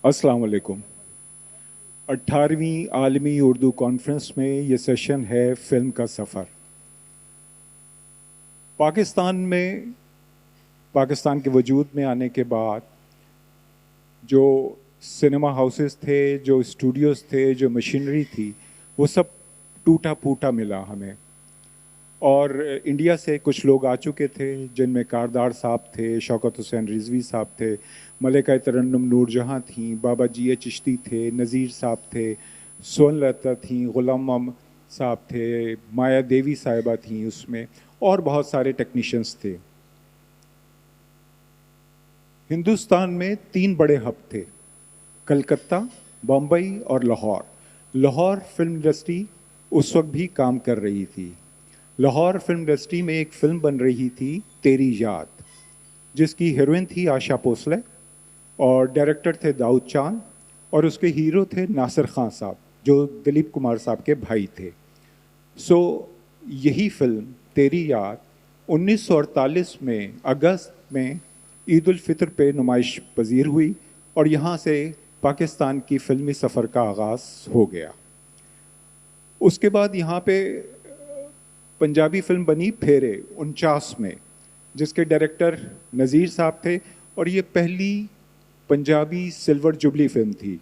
अस्सलाम वालेकुम। 18वीं आलमी उर्दू कॉन्फ्रेंस में ये सेशन है फिल्म का सफ़र। पाकिस्तान में पाकिस्तान के वजूद में आने के बाद जो सिनेमा हाउसेस थे, जो स्टूडियोज़ थे, जो मशीनरी थी, वो सब टूटा फूटा मिला हमें। और इंडिया से कुछ लोग आ चुके थे, जिनमें कारदार साहब थे, शौकत हुसैन रिजवी साहब थे, मलिका तरन्नुम नूरजहाँ थीं, बाबा जी चिश्ती थे, नज़ीर साहब थे, सोन लता थीं, गुलाम मोहम्मद साहब थे, माया देवी साहिबा थीं उसमें, और बहुत सारे टेक्नीशियंस थे। हिंदुस्तान में 3 बड़े हब थे, कलकत्ता, बम्बई और लाहौर। लाहौर फिल्म इंडस्ट्री उस वक्त भी काम कर रही थी। लाहौर फिल्म इंडस्ट्री में एक फिल्म बन रही थी, तेरी याद, जिसकी हीरोइन थी आशा भोसले और डायरेक्टर थे दाऊद चांद, और उसके हीरो थे नासिर खान साहब, जो दिलीप कुमार साहब के भाई थे। यही फिल्म तेरी याद 1948 में अगस्त में ईद उल फितर पे नुमाइश पजीर हुई, और यहाँ से पाकिस्तान की फिल्मी सफ़र का आगाज़ हो गया। उसके बाद यहाँ पे पंजाबी फिल्म बनी फेरे 49 में, जिसके डायरेक्टर नज़ीर साहब थे, और ये पहली पंजाबी सिल्वर जुबली फिल्म थी।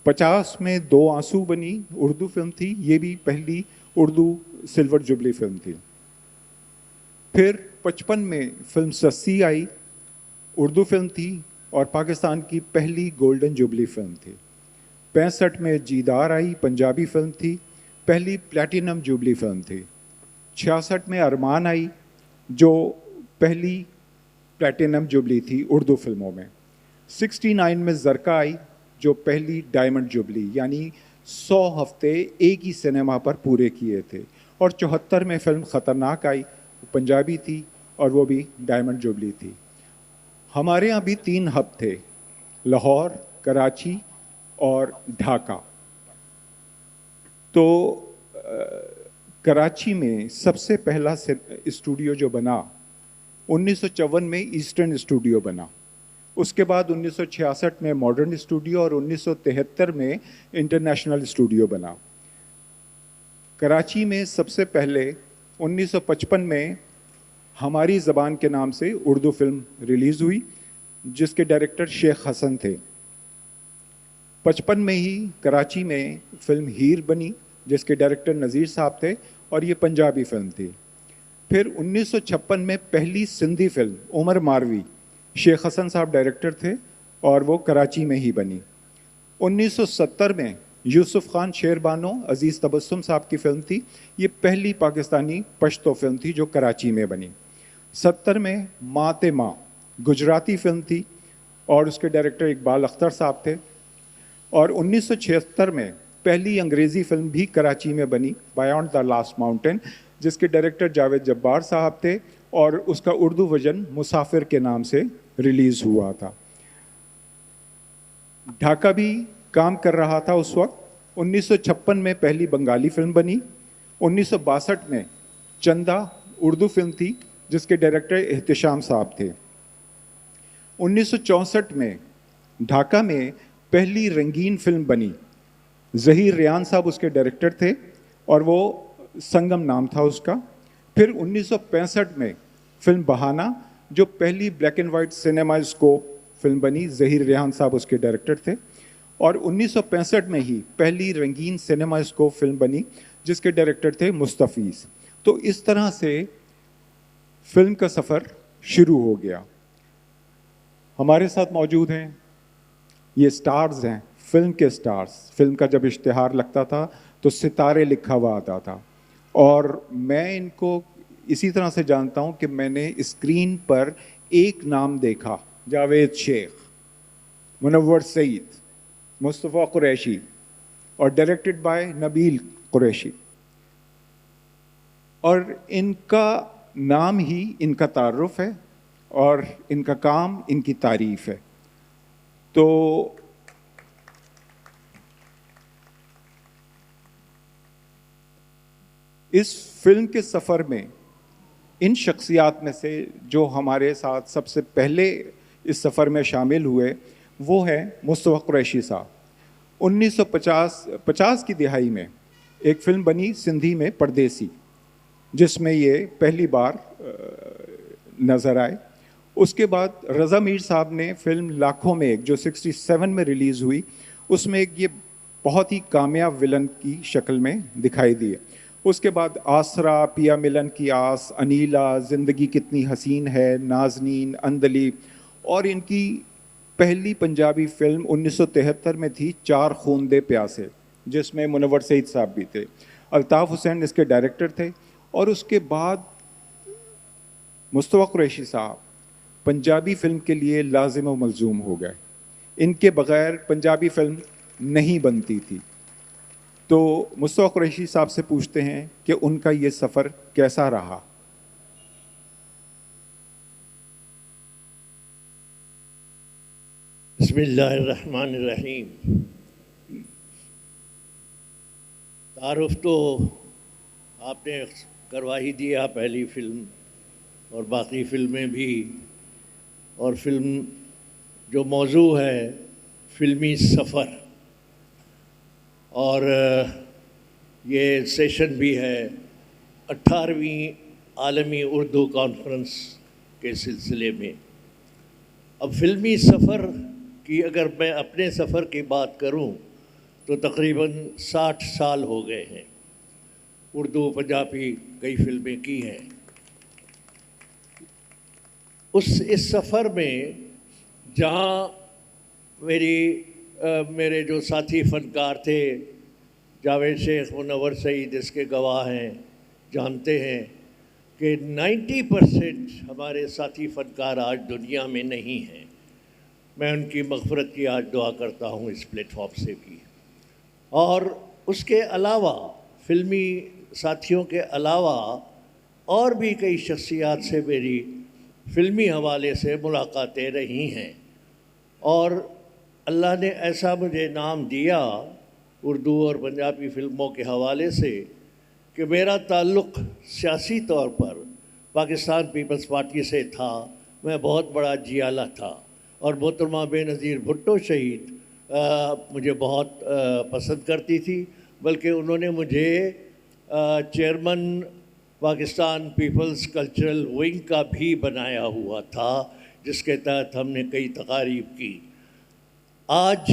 50 में दो आंसू बनी उर्दू फिल्म थी, ये भी पहली उर्दू सिल्वर जुबली फिल्म थी। फिर 55 में फिल्म सस्सी आई, उर्दू फिल्म थी और पाकिस्तान की पहली गोल्डन जुबली फिल्म थी। 65 में जीदार आई, पंजाबी फिल्म थी, पहली प्लैटिनम जुबली फिल्म थी। 66 में अरमान आई, जो पहली प्लैटिनम जुबली थी उर्दू फिल्मों में। 69 में ज़रका आई, जो पहली डायमंड जुबली, यानी 100 हफ्ते एक ही सिनेमा पर पूरे किए थे। और 74 में फिल्म ख़तरनाक आई, पंजाबी थी और वो भी डायमंड जुबली थी। हमारे यहाँ भी 3 हब थे, लाहौर, कराची और ढाका। तो कराची में सबसे पहला स्टूडियो जो बना 1954 में ईस्टर्न स्टूडियो बना। उसके बाद 1966 में मॉडर्न स्टूडियो और 1973 में इंटरनेशनल स्टूडियो बना। कराची में सबसे पहले 1955 में हमारी ज़बान के नाम से उर्दू फिल्म रिलीज़ हुई, जिसके डायरेक्टर शेख हसन थे। 55 में ही कराची में फिल्म हीर बनी, जिसके डायरेक्टर नज़ीर साहब थे, और ये पंजाबी फिल्म थी। फिर 1956 में पहली सिंधी फिल्म उमर मारवी, शेख हसन साहब डायरेक्टर थे और वो कराची में ही बनी। 1970 में यूसुफ खान शेरबानो अजीज़ तबस्सुम साहब की फिल्म थी, ये पहली पाकिस्तानी पश्तो फिल्म थी जो कराची में बनी। 70 में माँ ते माँ गुजराती फिल्म थी और उसके डायरेक्टर इकबाल अख्तर साहब थे। और 1976 में पहली अंग्रेज़ी फिल्म भी कराची में बनी, बायॉन्ड द लास्ट माउंटेन, जिसके डायरेक्टर जावेद जब्बार साहब थे, और उसका उर्दू वर्जन मुसाफिर के नाम से रिलीज़ हुआ था। ढाका भी काम कर रहा था उस वक्त। 1956 में पहली बंगाली फिल्म बनी। 1962 में चंदा उर्दू फिल्म थी, जिसके डायरेक्टर एहतिशाम साहब थे। 1964 में ढाका में पहली रंगीन फिल्म बनी, ज़हीर रेयान साहब उसके डायरेक्टर थे और वो संगम नाम था उसका। फिर 1965 में फिल्म बहाना, जो पहली black and white cinema scope film बनी, ज़हीर रेयान साहब उसके डायरेक्टर थे। और 1965 में ही पहली रंगीन सिनेमा स्कोप फिल्म बनी, जिसके डायरेक्टर थे मुस्तफ़ीज़। तो इस तरह से फिल्म का सफ़र शुरू हो गया। हमारे साथ मौजूद हैं, ये स्टार्स हैं, फिल्म के स्टार्स। फिल्म का जब इश्तिहार लगता था तो सितारे लिखा हुआ आता था, और मैं इनको इसी तरह से जानता हूं कि मैंने स्क्रीन पर एक नाम देखा, जावेद शेख, मुनव्वर सईद, मुस्तफ़ा कुरैशी, और डायरेक्टेड बाय नबील कुरैशी। और इनका नाम ही इनका तारुफ है और इनका काम इनकी तारीफ है। तो इस फिल्म के सफ़र में इन शख्सियात में से जो हमारे साथ सबसे पहले इस सफ़र में शामिल हुए, वो है मुस्तफ़ा कुरैशी साहब। 1950 की दिहाई में एक फिल्म बनी सिंधी में परदेसी, जिसमें ये पहली बार नज़र आए। उसके बाद रज़ा मीर साहब ने फिल्म लाखों में एक, जो 67 में रिलीज़ हुई, उसमें एक ये बहुत ही कामयाब विलन की शक्ल में दिखाई दिए। उसके बाद आसरा, पिया मिलन की आस, अनीला, ज़िंदगी कितनी हसीन है, नाज़नीन, अंधली, और इनकी पहली पंजाबी फिल्म 1973 में थी चार खून दे प्यासे, जिसमें मुनव्वर सईद साहब भी थे। अल्ताफ़ हुसैन इसके डायरेक्टर थे। और उसके बाद मुस्तफ़ा कुरैशी साहब पंजाबी फिल्म के लिए लाजिम व मलजूम हो गए। इनके बग़ैर पंजाबी फिल्म नहीं बनती थी। तो मुस्तफ़ा कुरैशी साहब से पूछते हैं कि उनका ये सफ़र कैसा रहा। बिस्मिल्लाहिर्रहमानिर्रहीम। तारुफ तो आपने करवा ही दिया, पहली फिल्म और बाकी फिल्में भी। और फिल्म जो मौजू है फिल्मी सफ़र, और ये सेशन भी है 18वीं आलमी उर्दू कॉन्फ्रेंस के सिलसिले में। अब फिल्मी सफ़र की अगर मैं अपने सफ़र की बात करूं तो तकरीबन 60 साल हो गए हैं। उर्दू पंजाबी कई फिल्में की हैं। इस सफ़र में जहां मेरे जो साथी फ़नकार थे, जावेद शेख, मुनव्वर सईद इसके गवाह हैं, जानते हैं कि 90% हमारे साथी फ़नकार आज दुनिया में नहीं हैं। मैं उनकी मग़फ़रत की आज दुआ करता हूँ इस प्लेटफॉर्म से भी। और उसके अलावा फ़िल्मी साथियों के अलावा और भी कई शख्सियात से मेरी फ़िल्मी हवाले से मुलाकातें रही हैं। और अल्लाह ने ऐसा मुझे नाम दिया उर्दू और पंजाबी फ़िल्मों के हवाले से कि मेरा ताल्लुक़ सियासी तौर पर पाकिस्तान पीपल्स पार्टी से था। मैं बहुत बड़ा जियाला था और मोहतरमा बेनज़ीर भुट्टो शहीद मुझे बहुत पसंद करती थी। बल्कि उन्होंने मुझे chairman Pakistan people's cultural wing का भी बनाया हुआ था, जिसके तहत हमने कई तकारीब की। आज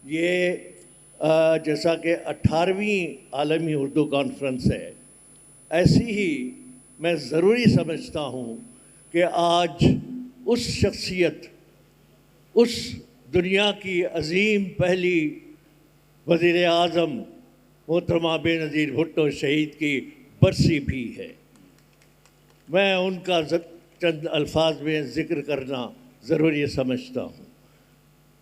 ये जैसा कि 18वीं आलमी उर्दू कॉन्फ्रेंस है, ऐसी ही मैं ज़रूरी समझता हूँ कि आज उस शख्सियत, उस दुनिया की अज़ीम पहली वज़ीर आज़म मोहतरमा बेनज़ीर भुट्टो शहीद की बरसी भी है। मैं उनका चंद अल्फाज में ज़िक्र करना ज़रूरी समझता हूँ।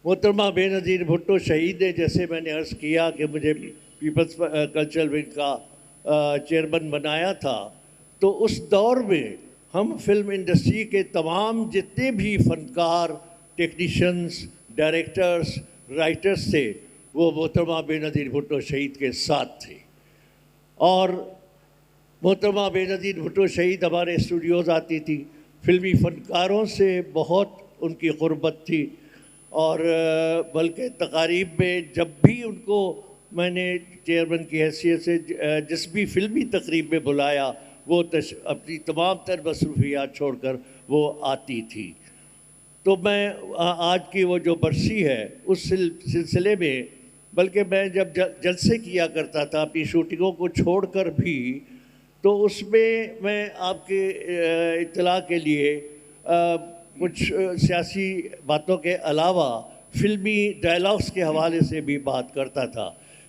मोहतरमा बेनज़ीर भुट्टो शहीद ने, जैसे मैंने अर्ज़ किया कि मुझे पीपल्स कल्चरल विंग का चेयरमैन बनाया था, तो उस दौर में हम फिल्म इंडस्ट्री के तमाम जितने भी फ़नकार, टेक्नीशियंस, डायरेक्टर्स, राइटर्स थे, वो मोहतरमा बेनज़ीर भुट्टो शहीद के साथ थे। और मोहतरमा बेनज़ीर भुट्टो शहीद हमारे स्टूडियोज़ आती थी। फिल्मी फ़नकारों से बहुत उनकी क़ुर्बत थी। और बल्कि तकारीब में जब भी उनको मैंने चेयरमैन की हैसियत से जिस भी फिल्मी तकरीब में बुलाया, वो अपनी तमाम तर मसरूफियात छोड़कर वो आती थी। तो मैं आज की वो जो बरसी है उस सिलसिले में, बल्कि मैं जब जलसे किया करता था अपनी शूटिंगों को छोड़कर भी, तो उसमें मैं आपके इत्तला के लिए कुछ सियासी बातों के अलावा फिल्मी डायलॉग्स के हवाले से भी बात करता था।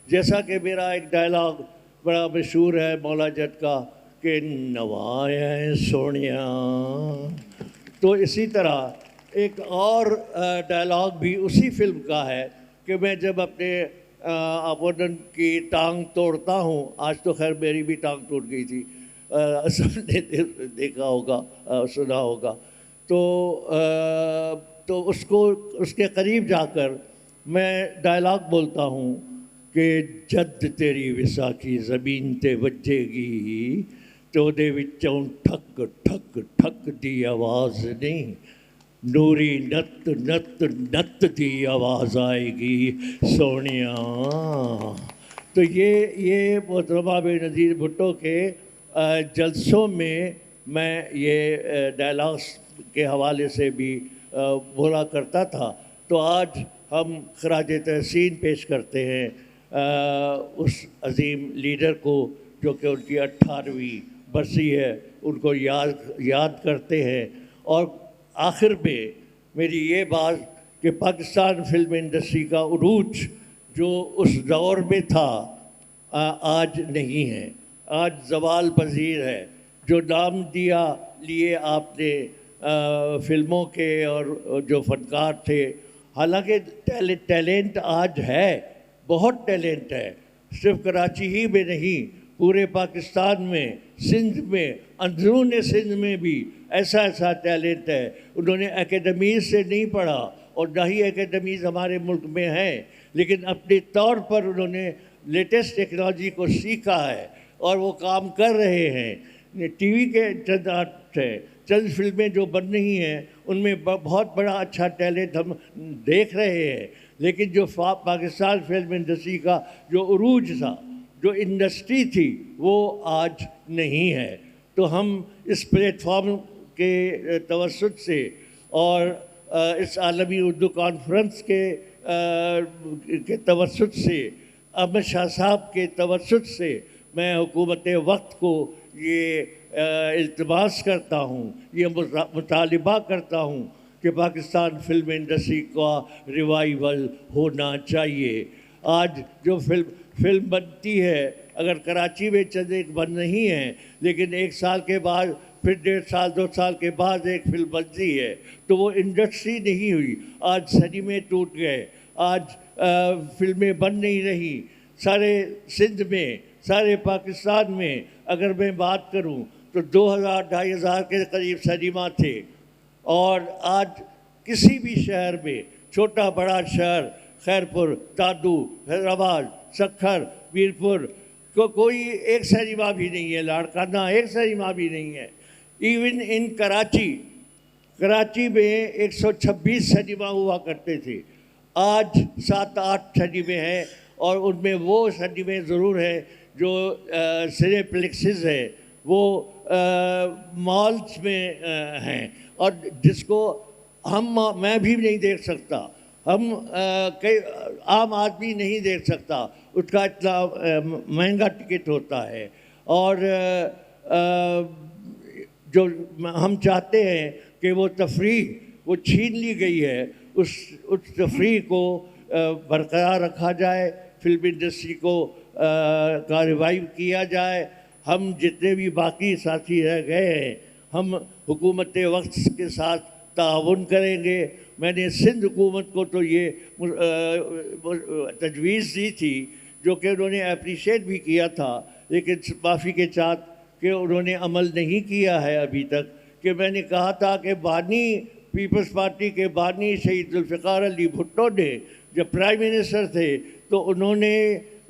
जैसा कि मेरा एक डायलॉग बड़ा मशहूर है मौला जट का कि नवाए सोनिया। तो इसी तरह एक और डायलॉग भी उसी फिल्म का है कि मैं जब अपने अपोनेंट की टांग तोड़ता हूँ, आज तो खैर मेरी भी टांग टूट गई थी, सबने देखा होगा, सुना होगा, तो उसको उसके करीब जाकर मैं डायलॉग बोलता हूँ कि जद तेरी विसाखी ज़मीन ते वजेगी तो दे विचों ठक ठक ठक दी आवाज़ नहीं नूरी नत नत नत दी आवाज़ आएगी सोनिया। तो ये मोहतरमा बेनज़ीर भुट्टो के जलसों में मैं ये डायलॉग्स के हवाले से भी बोला करता था। तो आज हम खराज तहसीन पेश करते हैं उस अजीम लीडर को जो कि उनकी 18वीं बरसी है, उनको याद करते हैं। और आखिर में मेरी ये बात कि पाकिस्तान फिल्म इंडस्ट्री का उरूज जो उस दौर में था आज नहीं है, आज ज़वाल पजीर है। जो नाम लिए आपने फिल्मों के और जो फनकार थे, हालांकि टैलेंट आज है, बहुत टैलेंट है, सिर्फ कराची ही में नहीं, पूरे पाकिस्तान में, सिंध में, अंदरून सिंध में भी ऐसा टैलेंट है। उन्होंने एकेडमीज़ से नहीं पढ़ा और ना ही एकेडमीज़ हमारे मुल्क में हैं, लेकिन अपने तौर पर उन्होंने लेटेस्ट टेक्नोलॉजी को सीखा है और वो काम कर रहे हैं। टीवी के चंद फिल्में जो बन रही हैं उनमें बहुत बड़ा अच्छा टैलेंट हम देख रहे हैं, लेकिन जो पाकिस्तान फिल्म इंडस्ट्री का जो उरूज था, जो इंडस्ट्री थी, वो आज नहीं है। तो हम इस प्लेटफॉर्म के तवस्सुत से और इस आलमी उर्दू कॉन्फ्रेंस के तवस्सुत से, अहमद शाह साहब के तवस्सुत से मैं हुकूमत वक्त को ये इल्तिमास करता हूँ, ये मुतालिबा करता हूँ कि पाकिस्तान फिल्म इंडस्ट्री का रिवाइवल होना चाहिए। आज जो फिल्म बनती है, अगर कराची में चंद एक बन नहीं है, लेकिन 1 साल के बाद, फिर 1.5 साल 2 साल के बाद एक फिल्म बनती है, तो वो इंडस्ट्री नहीं हुई। आज सिनेमे टूट गए, आज फिल्में बन नहीं रही। सारे सिंध में, सारे पाकिस्तान में अगर मैं बात करूं तो 2000-2500 के करीब सिनेमा थे, और आज किसी भी शहर में, छोटा बड़ा शहर, खैरपुर, तादू, हैदराबाद, सखर, मीरपुर को कोई एक सिनेमा भी नहीं है, लाड़काना एक सिनेमा भी नहीं है। इवन इन कराची में 126 सिनेमा हुआ करते थे, आज 7-8 सिनेमे हैं, और उनमें वो सिनेमे ज़रूर हैं जो सिनेप्लेक्सेस है, वो मॉल्स में हैं, और जिसको मैं भी नहीं देख सकता, कई आम आदमी नहीं देख सकता, उसका इतना महंगा टिकट होता है। और जो हम चाहते हैं कि वो तफरीह वो छीन ली गई है, उस तफरीह को बरकरार रखा जाए, फिल्म इंडस्ट्री को का रिवाइव किया जाए। हम जितने भी बाकी साथी रह गए हैं, हम हुकूमत वक्त के साथ ताउन करेंगे। मैंने सिंध हुकूमत को तो ये तजवीज़ दी थी, जो कि उन्होंने अप्रिशिएट भी किया था, लेकिन माफ़ी के साथ कि उन्होंने अमल नहीं किया है अभी तक। कि मैंने कहा था कि बानी, पीपल्स पार्टी के बानी शहीद जुल्फ़िकार अली भुट्टो ने जब प्राइम मिनिस्टर थे, तो उन्होंने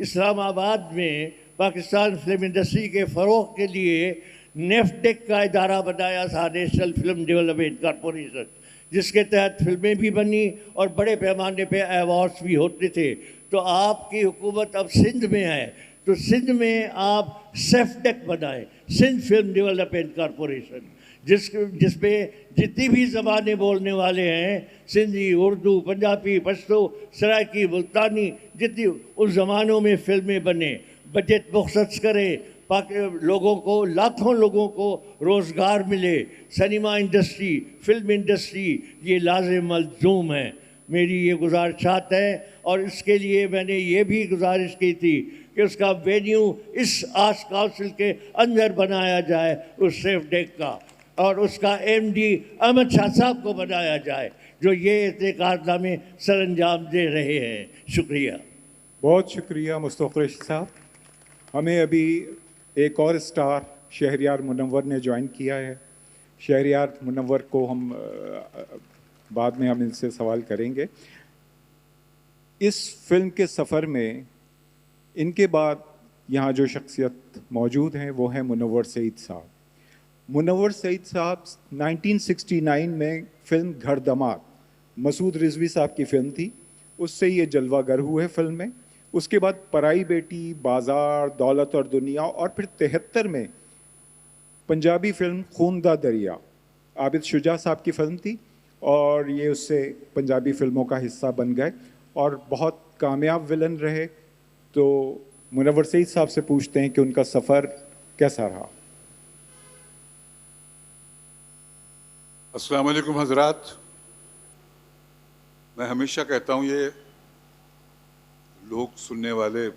इस्लामाबाद में पाकिस्तान फिल्म इंडस्ट्री के फ़रोग़ के लिए नेफ्टेक का इदारा बनाया था, नेशनल फिल्म डेवलपमेंट कॉरपोरेशन, जिसके तहत फिल्में भी बनी और बड़े पैमाने पे अवार्ड्स भी होते थे। तो आपकी हुकूमत अब सिंध में है, तो सिंध में आप सेफ्टेक बनाएं, सिंध फिल्म डेवलपमेंट कॉरपोरेशन, जिसमें जितनी भी ज़बानें बोलने वाले हैं, सिंधी, उर्दू, पंजाबी, पश्तो, सराइकी, मुल्तानी, जितनी उन ज़मानों में फिल्में बने, बजट मुख्तस करें, लोगों को, लाखों लोगों को रोज़गार मिले। सिनेमा इंडस्ट्री, फिल्म इंडस्ट्री ये लाज़िम मलज़ूम है। मेरी ये गुजारिशात है, और इसके लिए मैंने ये भी गुजारिश की थी कि उसका वेन्यू इस आर्ट्स काउंसिल के अंदर बनाया जाए, उस सेफ्टेक का, और उसका MD अहमद शाह साहब को बनाया जाए, जो ये इतने कारनामे सर अंजाम दे रहे हैं। शुक्रिया, बहुत शुक्रिया मुस्तफ़ा कुरैशी साहब। हमें अभी एक और स्टार शहरयार मुनव्वर ने ज्वाइन किया है। शहरयार मुनव्वर को हम बाद में हम इनसे सवाल करेंगे। इस फिल्म के सफ़र में इनके बाद यहाँ जो शख्सियत मौजूद हैं वो हैं मुनव्वर सईद साहब। मुनव्वर सईद साहब 1969 में फिल्म घर दमाद, मसूद रिजवी साहब की फिल्म थी, उससे ये जलवागर हुए फिल्म में। उसके बाद पराई बेटी, बाजार, दौलत और दुनिया, और फिर 73 में पंजाबी फिल्म खून दा दरिया, आबिद शुजा साहब की फिल्म थी, और ये उससे पंजाबी फिल्मों का हिस्सा बन गए और बहुत कामयाब विलन रहे। तो मुनव्वर सईद साहब से पूछते हैं कि उनका सफ़र कैसा रहा। अस्सलाम वालेकुम हज़रात। मैं हमेशा कहता हूँ, ये लोग सुनने वाले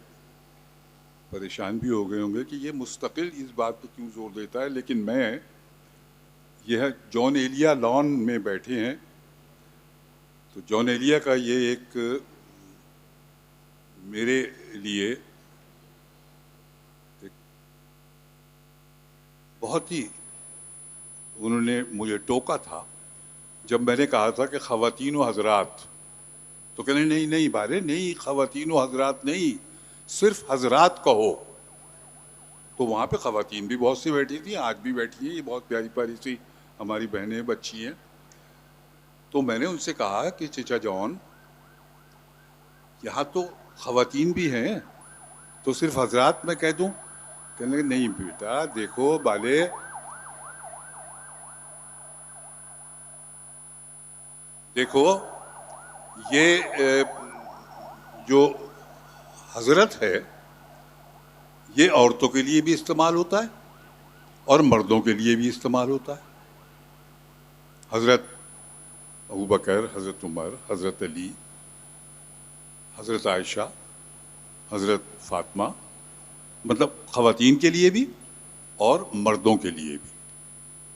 परेशान भी हो गए होंगे कि ये मुस्तकिल इस बात पे क्यों जोर देता है, लेकिन मैं, यह जॉन एलिया लॉन में बैठे हैं, तो जॉन एलिया का ये एक मेरे लिए एक बहुत ही, उन्होंने मुझे टोका था जब मैंने कहा था कि ख़वातीन व हज़रात, तो कहने नहीं नहीं बारे नहीं, ख़वातीन व हज़रात नहीं, सिर्फ हज़रात कहो। तो वहाँ पे ख़वातीन भी बहुत सी बैठी थी, आज भी बैठी हैं, ये बहुत प्यारी प्यारी सी हमारी बहनें बच्ची हैं। तो मैंने उनसे कहा कि चचा जॉन, यहाँ तो ख़वातीन भी हैं, तो सिर्फ हज़रात मैं कह दूँ? कहने लगे नहीं बेटा, देखो बाले, देखो ये जो हज़रत है ये औरतों के लिए भी इस्तेमाल होता है और मर्दों के लिए भी इस्तेमाल होता है। हज़रत अबू बकर, हज़रत उमर, हज़रत अली, हज़रत आयशा, हज़रत फ़ातिमा, मतलब ख़वातीन के लिए भी और मर्दों के लिए भी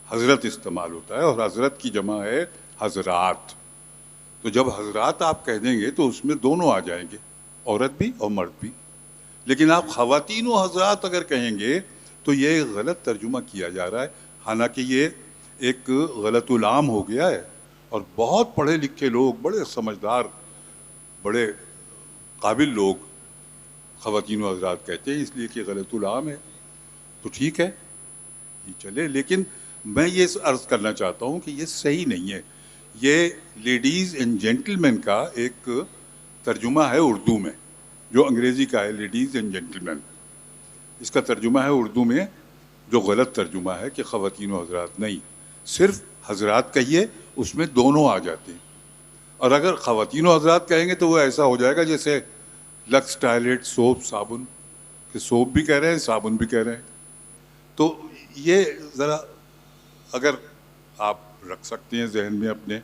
हज़रत इस्तेमाल होता है, और हज़रत की जमा है हज़रात। तो जब हज़रात आप कह देंगे तो उसमें दोनों आ जाएंगे, औरत भी और मर्द भी। लेकिन आप ख़वातीन व हज़रात अगर कहेंगे तो ये गलत तर्जुमा किया जा रहा है, हालांकि ये एक गलतुल-आम हो गया है, और बहुत पढ़े लिखे लोग, बड़े समझदार, बड़े काबिल लोग ख़वातीन व हज़रात कहते हैं, इसलिए कि गलतुल-आम है। तो ठीक है, ये चले, लेकिन मैं ये अर्ज़ करना चाहता हूँ कि ये सही नहीं है। ये लेडीज़ एंड जेंटलमैन का एक तर्जुमा है उर्दू में, जो अंग्रेज़ी का है लेडीज़ एंड जेंटलमैन, इसका तर्जुमा है उर्दू में जो गलत तर्जुमा है कि ख़वातीन व हज़रात नहीं, सिर्फ हज़रात कहिए, उसमें दोनों आ जाते हैं। और अगर ख़वातीन व हज़रात कहेंगे तो वो ऐसा हो जाएगा जैसे लक्स टॉयलेट सोप साबुन, कि सोप भी कह रहे हैं, साबुन भी कह रहे हैं। तो ये ज़रा अगर आप रख सकते हैं जहन में अपने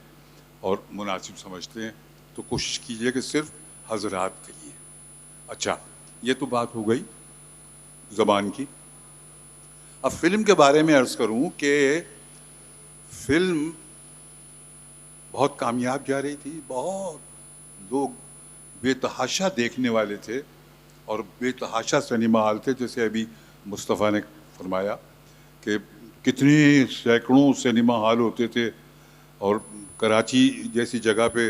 और मुनासिब समझते हैं तो कोशिश कीजिए कि सिर्फ हज़रात कहिए। अच्छा, ये तो बात हो गई ज़बान की। अब फिल्म के बारे में अर्ज़ करूं कि फिल्म बहुत कामयाब जा रही थी, बहुत लोग बेतहाशा देखने वाले थे और बेतहाशा सिनेमा हॉल थे। जैसे अभी मुस्तफ़ा ने फरमाया कि कितने सैकड़ों सिनेमा हॉल होते थे, और कराची जैसी जगह पे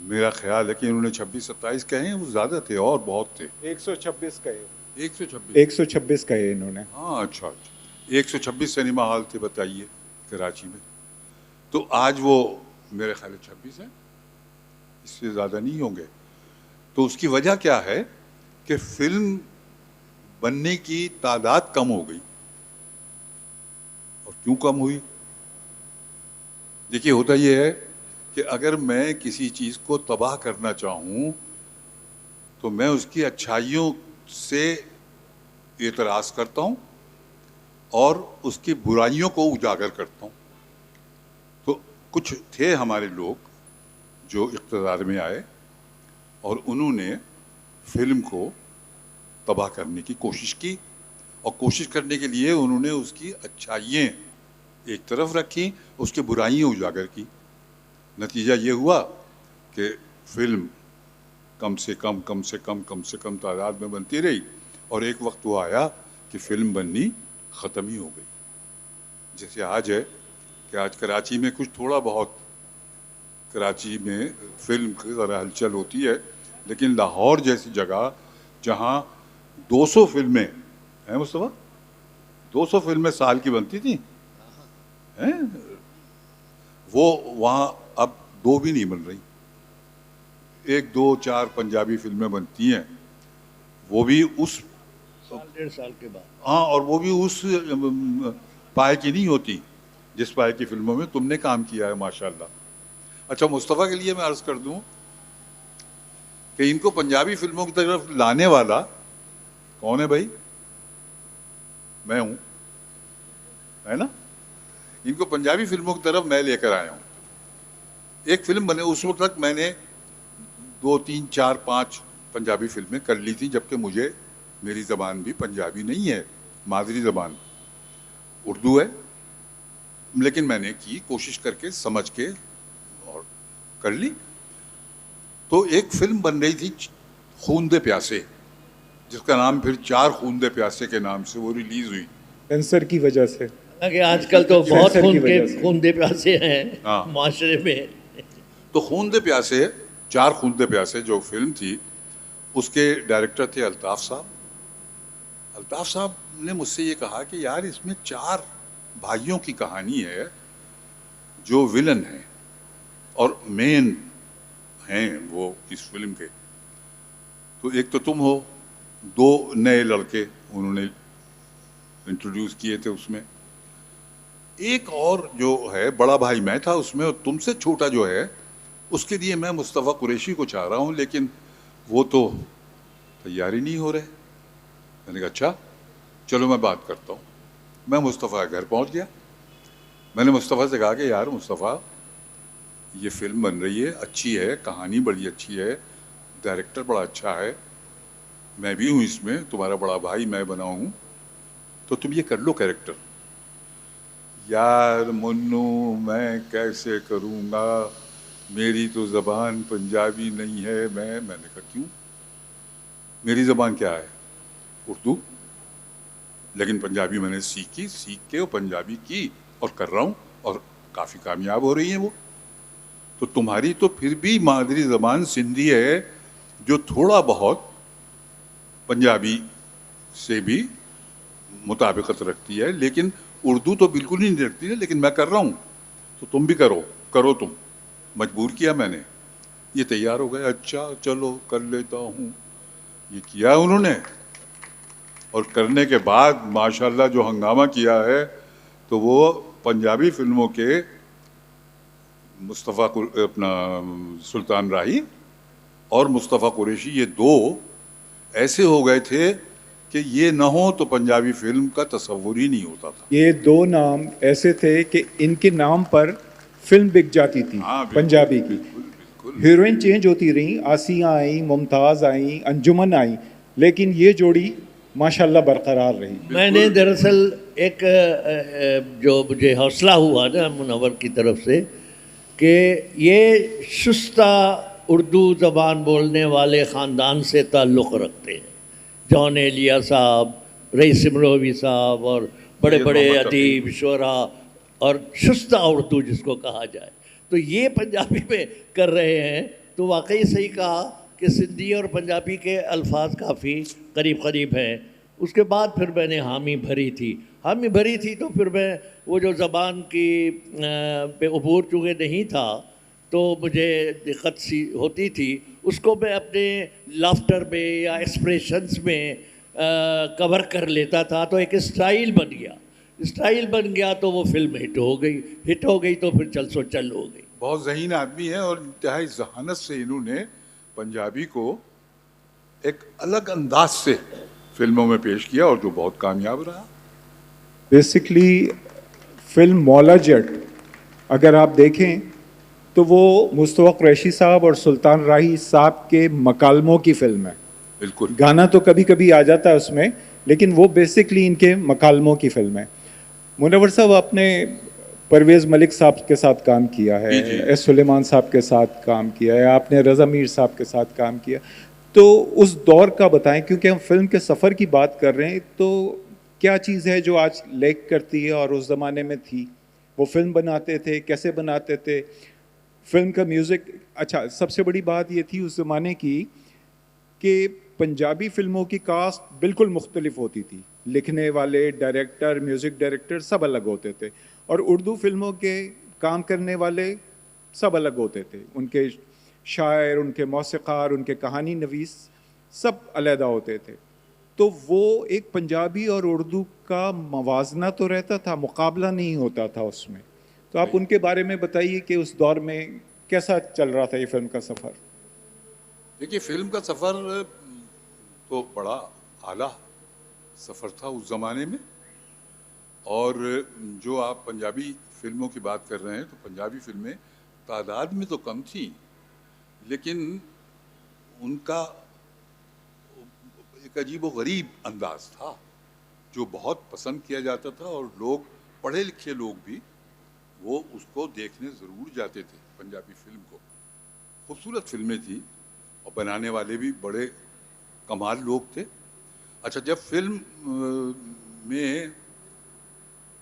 मेरा ख्याल है कि उन्होंने 26-27 कहे हैं, वो ज़्यादा थे और बहुत थे। 126 कहे, 126 कहे इन्होंने। हाँ, अच्छा, 126 सिनेमा हॉल थे, बताइए, कराची में। तो आज वो मेरे ख्याल 26 हैं, इससे ज़्यादा नहीं होंगे। तो उसकी वजह क्या है कि फिल्म बनने की तादाद कम हो गई। और क्यों कम हुई? देखिए, होता ये है कि अगर मैं किसी चीज़ को तबाह करना चाहूँ तो मैं उसकी अच्छाइयों से एतराज़ करता हूँ और उसकी बुराइयों को उजागर करता हूँ। तो कुछ थे हमारे लोग जो इक़्तिदार में आए और उन्होंने फिल्म को तबाह करने की कोशिश की, और कोशिश करने के लिए उन्होंने उसकी अच्छाइयाँ एक तरफ रखी, उसकी बुराइयाँ उजागर की। नतीजा ये हुआ कि फिल्म कम से कम तादाद में बनती रही, और एक वक्त वो आया कि फिल्म बननी ख़त्म ही हो गई। जैसे आज है कि आज कराची में कुछ थोड़ा बहुत, कराची में फिल्म की ज़रा हलचल होती है, लेकिन लाहौर जैसी जगह जहाँ 200 फिल्में हैं मुस्तफ़ा, 200 फिल्में साल की बनती थी हैं? वो वहाँ अब 2 भी नहीं बन रही, 1 2 4 पंजाबी फिल्में बनती हैं, वो भी उस साल 1.5 साल के बाद। हाँ, और वो भी उस पाए की नहीं होती जिस पाए की फिल्मों में तुमने काम किया है माशाल्लाह। अच्छा, मुस्तफ़ा के लिए मैं अर्ज कर दूं कि इनको पंजाबी फिल्मों की तरफ लाने वाला कौन है भाई? मैं हूं, है ना? इनको पंजाबी फिल्मों की तरफ मैं लेकर आया हूं। एक फिल्म बने, उस वक्त तक मैंने 2 3 4 5 पंजाबी फिल्में कर ली थी, जबकि मुझे मेरी ज़बान भी पंजाबी नहीं है, मादरी ज़बान उर्दू है, लेकिन मैंने की कोशिश करके समझ के और कर ली। तो एक फिल्म बन रही थी खून दे प्यासे, जिसका नाम फिर 4 खून दे प्यासे के नाम से वो रिलीज हुई। कैंसर की वजह से। हालांकि आजकल तो बहुत कैंसर की वजह से। खून दे प्यासे हैं हाँ। माशरे में। तो खून दे प्यासे, 4 खून दे प्यासे जो फिल्म थी, उसके डायरेक्टर थे अल्ताफ साहब। अल्ताफ साहब ने मुझसे ये कहा कि यार इसमें 4 भाइयों की कहानी है जो विलन हैं और मेन हैं वो इस फिल्म के। तो एक तो तुम हो, 2 नए लड़के उन्होंने इंट्रोड्यूस किए थे उसमें, एक और जो है बड़ा भाई मैं था उसमें, और तुमसे छोटा जो है उसके लिए मैं मुस्तफ़ा कुरैशी को चाह रहा हूँ, लेकिन वो तो तैयारी नहीं हो रहे। मैंने कहा अच्छा चलो मैं बात करता हूँ। मैं मुस्तफ़ा के घर पहुँच गया। मैंने मुस्तफ़ा से कहा कि यार मुस्तफ़ा, ये फिल्म बन रही है, अच्छी है, कहानी बड़ी अच्छी है, डायरेक्टर बड़ा अच्छा है, मैं भी हूँ इसमें, तुम्हारा बड़ा भाई मैं बना हूँ, तो तुम ये कर लो कैरेक्टर। यार मुन्नू मैं कैसे करूँगा, मेरी तो ज़बान पंजाबी नहीं है। मैंने कहा क्यों? मेरी ज़बान क्या है? उर्दू। लेकिन पंजाबी मैंने सीख के और पंजाबी की और कर रहा हूँ, और काफ़ी कामयाब हो रही है वो। तो तुम्हारी तो फिर भी मादरी ज़बान सिंधी है, जो थोड़ा बहुत पंजाबी से भी मुताबिकत रखती है, लेकिन उर्दू तो बिल्कुल ही नहीं रखती है। लेकिन मैं कर रहा हूँ तो तुम भी करो तुम। मजबूर किया मैंने, ये तैयार हो गए। अच्छा चलो कर लेता हूँ। ये किया उन्होंने, और करने के बाद माशाल्लाह जो हंगामा किया है, तो वो पंजाबी फिल्मों के मुस्तफ़ा अपना सुल्तान राही और मुस्तफ़ा कुरैशी, ये 2 ऐसे हो गए थे कि ये न हो तो पंजाबी फिल्म का तस्वुर ही नहीं होता था। ये 2 नाम ऐसे थे कि इनके नाम पर फिल्म बिक जाती थी। हाँ, बिल्कुल, पंजाबी की बिल्कुल। हीरोइन चेंज होती रही, आसिया आई, मुमताज़ आई, अंजुमन आई, लेकिन ये जोड़ी माशाल्लाह बरकरार रही। मैंने दरअसल एक जो मुझे हौसला हुआ ना मुनव्वर की तरफ से, कि ये शुस्ता उर्दू ज़बान बोलने वाले ख़ानदान से ताल्लुक़ रखते हैं। जॉन एलिया साहब, रईस इमरोवी साहब और बड़े बड़े अदीब शुरा, और शुस्ता उर्दू जिसको कहा जाए, तो ये पंजाबी में कर रहे हैं। तो वाकई सही कहा कि सिंधी और पंजाबी के अल्फाज काफ़ी करीब करीब हैं। उसके बाद फिर मैंने हामी भरी थी तो फिर मैं वो जो ज़बान की पे अबूर चूँकि नहीं था, तो मुझे दिक्कत सी होती थी। उसको मैं अपने लाफ्टर में या एक्सप्रेशंस में कवर कर लेता था, तो एक स्टाइल बन गया तो वो फिल्म हिट हो गई तो फिर चल सो चल हो गई। बहुत ज़हीन आदमी है, और इंतहाई जहानत से इन्होंने पंजाबी को एक अलग अंदाज से फिल्मों में पेश किया, और जो बहुत कामयाब रहा। बेसिकली फिल्म मौला जट अगर आप देखें तो वो मुस्तफ़ा कुरैशी साहब और सुल्तान राही साहब के मकालमों की फिल्म है। बिल्कुल। गाना तो कभी कभी आ जाता है उसमें, लेकिन वो बेसिकली इनके मकालमों की फिल्म है। मुनव्वर साहब, आपने परवेज़ मलिक साहब के साथ काम किया है, एस सुलेमान साहब के साथ काम किया है, आपने रज़ा मीर साहब के साथ काम किया, तो उस दौर का बताएं, क्योंकि हम फिल्म के सफ़र की बात कर रहे हैं। तो क्या चीज़ है जो आज लैक करती है और उस ज़माने में थी? वो फिल्म बनाते थे, कैसे बनाते थे, फिल्म का म्यूज़िक। अच्छा, सबसे बड़ी बात ये थी उस ज़माने की कि पंजाबी फिल्मों की कास्ट बिल्कुल मुख्तलिफ होती थी, लिखने वाले, डायरेक्टर, म्यूज़िक डायरेक्टर सब अलग होते थे। और उर्दू फिल्मों के काम करने वाले सब अलग होते थे, उनके शायर, उनके मौसीक़ार, उनके कहानी नवीस सब अलहदा होते थे। तो वो एक पंजाबी और उर्दू का मवाजना तो रहता था, मुकाबला नहीं होता था उसमें। तो आप उनके बारे में बताइए कि उस दौर में कैसा चल रहा था ये फिल्म का सफ़र। देखिए, फिल्म का सफ़र तो बड़ा आला सफ़र था उस ज़माने में। और जो आप पंजाबी फिल्मों की बात कर रहे हैं, तो पंजाबी फिल्में तादाद में तो कम थी, लेकिन उनका एक अजीब व गरीब अंदाज था जो बहुत पसंद किया जाता था। और लोग, पढ़े लिखे लोग भी, वो उसको देखने ज़रूर जाते थे। पंजाबी फिल्म को खूबसूरत फिल्में थी और बनाने वाले भी बड़े कमाल लोग थे। अच्छा, जब फिल्म में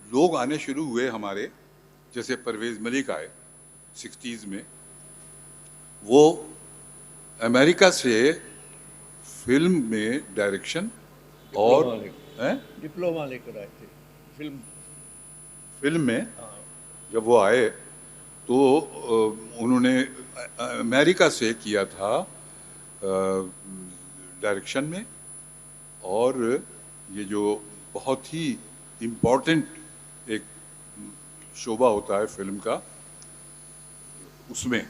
लोग आने शुरू हुए हमारे, जैसे परवेज़ मलिक आए 60s में, वो अमेरिका से फिल्म में डायरेक्शन और डिप्लोमा लेकर आए थे फिल्म में। जब वो आए तो उन्होंने अमेरिका से किया था डायरेक्शन में। और ये जो बहुत ही इम्पोर्टेंट एक शोबा होता है फिल्म का, उसमें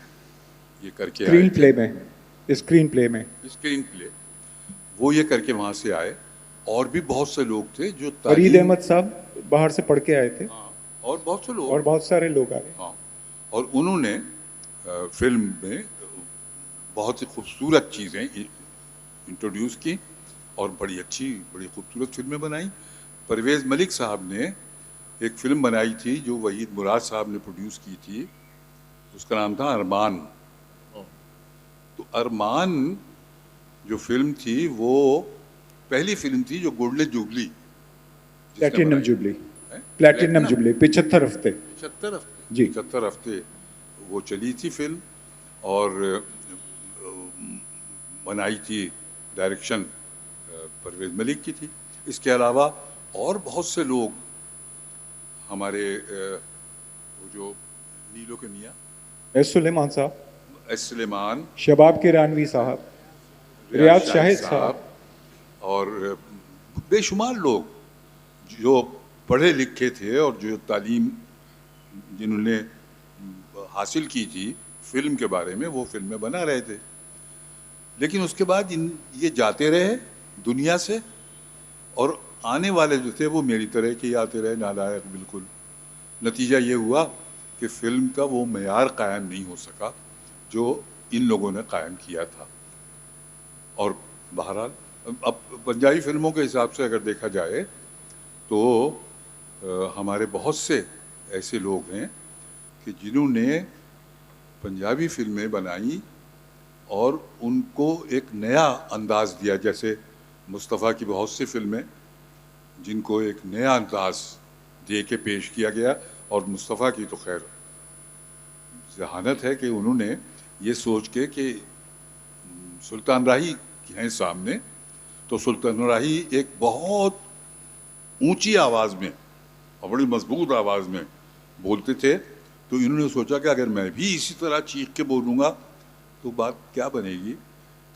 ये करके स्क्रीन प्ले में वो ये करके वहाँ से आए। और भी बहुत से लोग थे जो फरीद अहमद साहब बाहर से पढ़ के आए थे। हाँ, और बहुत से लोग, और बहुत सारे लोग आए। हाँ, और उन्होंने फिल्म में बहुत ही खूबसूरत चीज़ें इंट्रोड्यूस की और बड़ी अच्छी, बड़ी खूबसूरत फिल्में बनाई। परवेज़ मलिक साहब ने एक फिल्म बनाई थी जो वहीद मुराद साहब ने प्रोड्यूस की थी, उसका नाम था अरमान। तो अरमान जो फिल्म थी, वो पहली फिल्म थी जो गोल्डन जुबली, प्लैटिनम जुबली, 75 हफ्ते जी, 75 हफ्ते वो चली थी फिल्म। और बनाई थी, डायरेक्शन परवेज़ मलिक की थी। इसके अलावा और बहुत से लोग हमारे, वो जो नीलो के मियाँ एस सुलेमान साहब, सुलेमान, शबाब के रानवी साहब, रियाज शाहिद साहब, और बेशुमार लोग जो पढ़े लिखे थे और जो तालीम जिन्होंने हासिल की थी फिल्म के बारे में, वो फिल्में बना रहे थे। लेकिन उसके बाद ये जाते रहे दुनिया से, और आने वाले जो थे वो मेरी तरह के ही आते रहे, नालायक बिल्कुल। नतीजा ये हुआ कि फ़िल्म का वो मेयार कायम नहीं हो सका जो इन लोगों ने कायम किया था। और बहरहाल अब पंजाबी फिल्मों के हिसाब से अगर देखा जाए तो हमारे बहुत से ऐसे लोग हैं कि जिन्होंने पंजाबी फिल्में बनाई और उनको एक नया अंदाज़ दिया। जैसे मुस्तफ़ा की बहुत सी फिल्में जिनको एक नया अंदाज़ दे के पेश किया गया। और मुस्तफ़ा की तो खैर जहानत है कि उन्होंने ये सोच के कि सुल्तान राही हैं सामने, तो सुल्तान राही एक बहुत ऊंची आवाज़ में और बड़ी मजबूत आवाज़ में बोलते थे, तो इन्होंने सोचा कि अगर मैं भी इसी तरह चीख के बोलूँगा तो बात क्या बनेगी।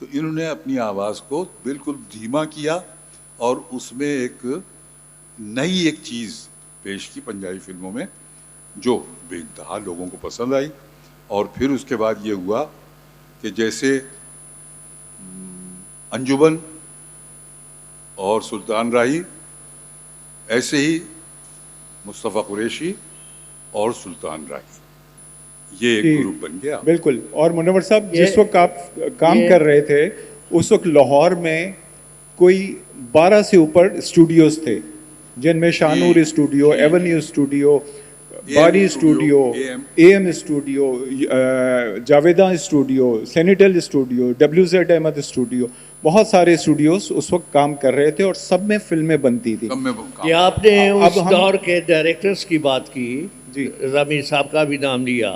तो इन्होंने अपनी आवाज़ को बिल्कुल धीमा किया और उसमें एक नई एक चीज़ पेश की पंजाबी फिल्मों में, जो बेइंतहा लोगों को पसंद आई। और फिर उसके बाद ये हुआ कि जैसे अंजुमन और सुल्तान राही, ऐसे ही मुस्तफ़ा कुरैशी और सुल्तान राही, ये एक ग्रुप बन गया। बिल्कुल। और मुनव्वर साहब, जिस वक्त आप काम कर रहे थे उस वक्त लाहौर में कोई 12 से ऊपर स्टूडियोज थे, जिनमें Shanoor studio, Avenue studio, Bari studio, AM studio, Javeda studio, सेनिटल स्टूडियो, WZ अहमद स्टूडियो, बहुत सारे स्टूडियोज उस वक्त काम कर रहे थे और सब में फिल्में बनती थी। ये आपने उस दौर के डायरेक्टर्स की बात की जी, रज़ा मीर साहब का भी नाम लिया,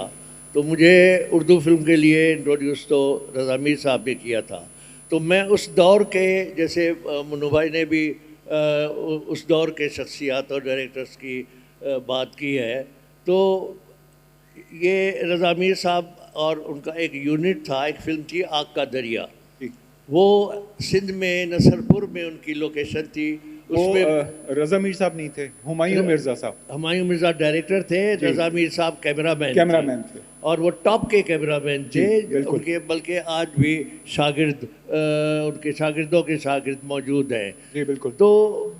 तो मुझे उर्दू फिल्म के लिए इंट्रोड्यूस तो रज़ा मीर साहब ने किया था। तो मैं उस दौर के, जैसे मुन्नू भाई ने भी उस दौर के शख्सियात और डायरेक्टर्स की बात की है, तो ये रज़ा मीर साहब और उनका एक यूनिट था, एक फ़िल्म थी आग का दरिया, वो सिंध में नसरपुर में उनकी लोकेशन थी। उसमें रज़ा मीर साहब नहीं थे, हुमायूं मिर्ज़ा साहब। हुमायूं मिर्ज़ा डायरेक्टर थे, रज़ा मीर साहब कैमरामैन थे और वो टॉप के कैमरामैन थे उनके, बल्कि आज भी शागिर्द उनके शागिर्दों के शागिर्द मौजूद हैं। जी बिल्कुल। तो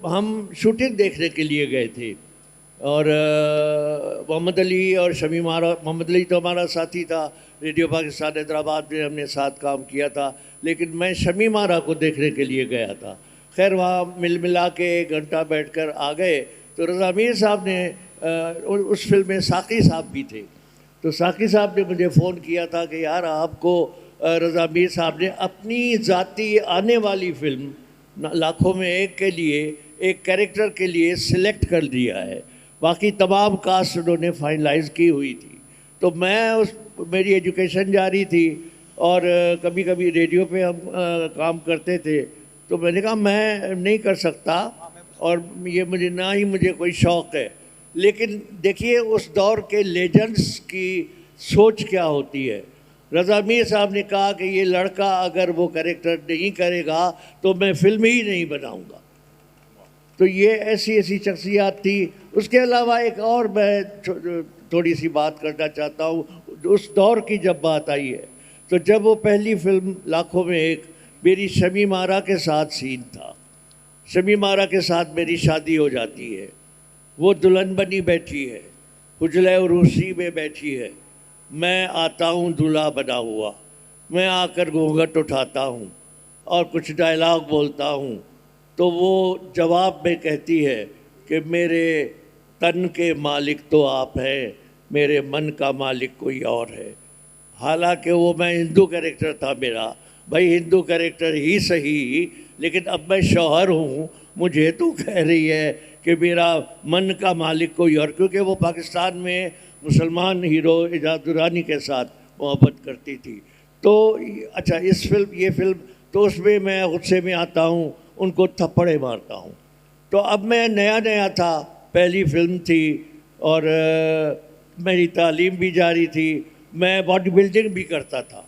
हम शूटिंग देखने के लिए गए थे और मोहम्मद अली और शमीम आरा, मोहम्मद अली तो हमारा साथी था, रेडियो पाकिस्तान हैदराबाद में हमने साथ काम किया था, लेकिन मैं शमीम आरा को देखने के लिए गया था। खैर वहाँ मिला के 1 घंटा बैठकर आ गए, तो रज़ा मीर साहब ने उस फिल्म में साक़ी साहब भी थे, तो साक़ी साहब ने मुझे फ़ोन किया था कि यार आपको रज़ा मीर साहब ने अपनी ज़ाती आने वाली फ़िल्म लाखों में एक के लिए, एक कैरेक्टर के लिए सिलेक्ट कर दिया है, बाकी तमाम कास्ट उन्होंने फाइनलाइज की हुई थी। तो मैं मेरी एजुकेशन जारी थी और कभी कभी रेडियो पे हम काम करते थे, तो मैंने कहा मैं नहीं कर सकता और ये मुझे कोई शौक़ है। लेकिन देखिए उस दौर के लेजेंड्स की सोच क्या होती है। रज़ा मीर साहब ने कहा कि ये लड़का अगर वो कैरेक्टर नहीं करेगा तो मैं फिल्म ही नहीं बनाऊंगा। तो ये ऐसी शख्सियात थी। उसके अलावा एक और मैं थोड़ी सी बात करना चाहता हूँ, उस दौर की जब बात आई है, तो जब वो पहली फिल्म लाखों में एक, मेरी शमीम आरा के साथ सीन था, शमीम आरा के साथ मेरी शादी हो जाती है, वो दुल्हन बनी बैठी है, हुजले उरूसी में बैठी है, मैं आता हूँ दूल्हा बना हुआ, मैं आकर घूंघट उठाता हूँ और कुछ डायलॉग बोलता हूँ, तो वो जवाब में कहती है कि मेरे तन के मालिक तो आप हैं, मेरे मन का मालिक कोई और है। हालांकि वो मैं हिंदू कैरेक्टर था मेरा, भाई हिंदू कैरेक्टर ही सही, लेकिन अब मैं शौहर हूँ, मुझे तो कह रही है कि मेरा मन का मालिक कोई और, क्योंकि वो पाकिस्तान में मुसलमान हीरो एजाज दुरानी के साथ मोहब्बत करती थी। तो अच्छा ये फिल्म तो उसमें मैं गुस्से में आता हूँ, उनको थप्पड़े मारता हूँ। तो अब मैं नया था, पहली फिल्म थी और मेरी तालीम भी जारी थी, मैं बॉडी बिल्डिंग भी करता था।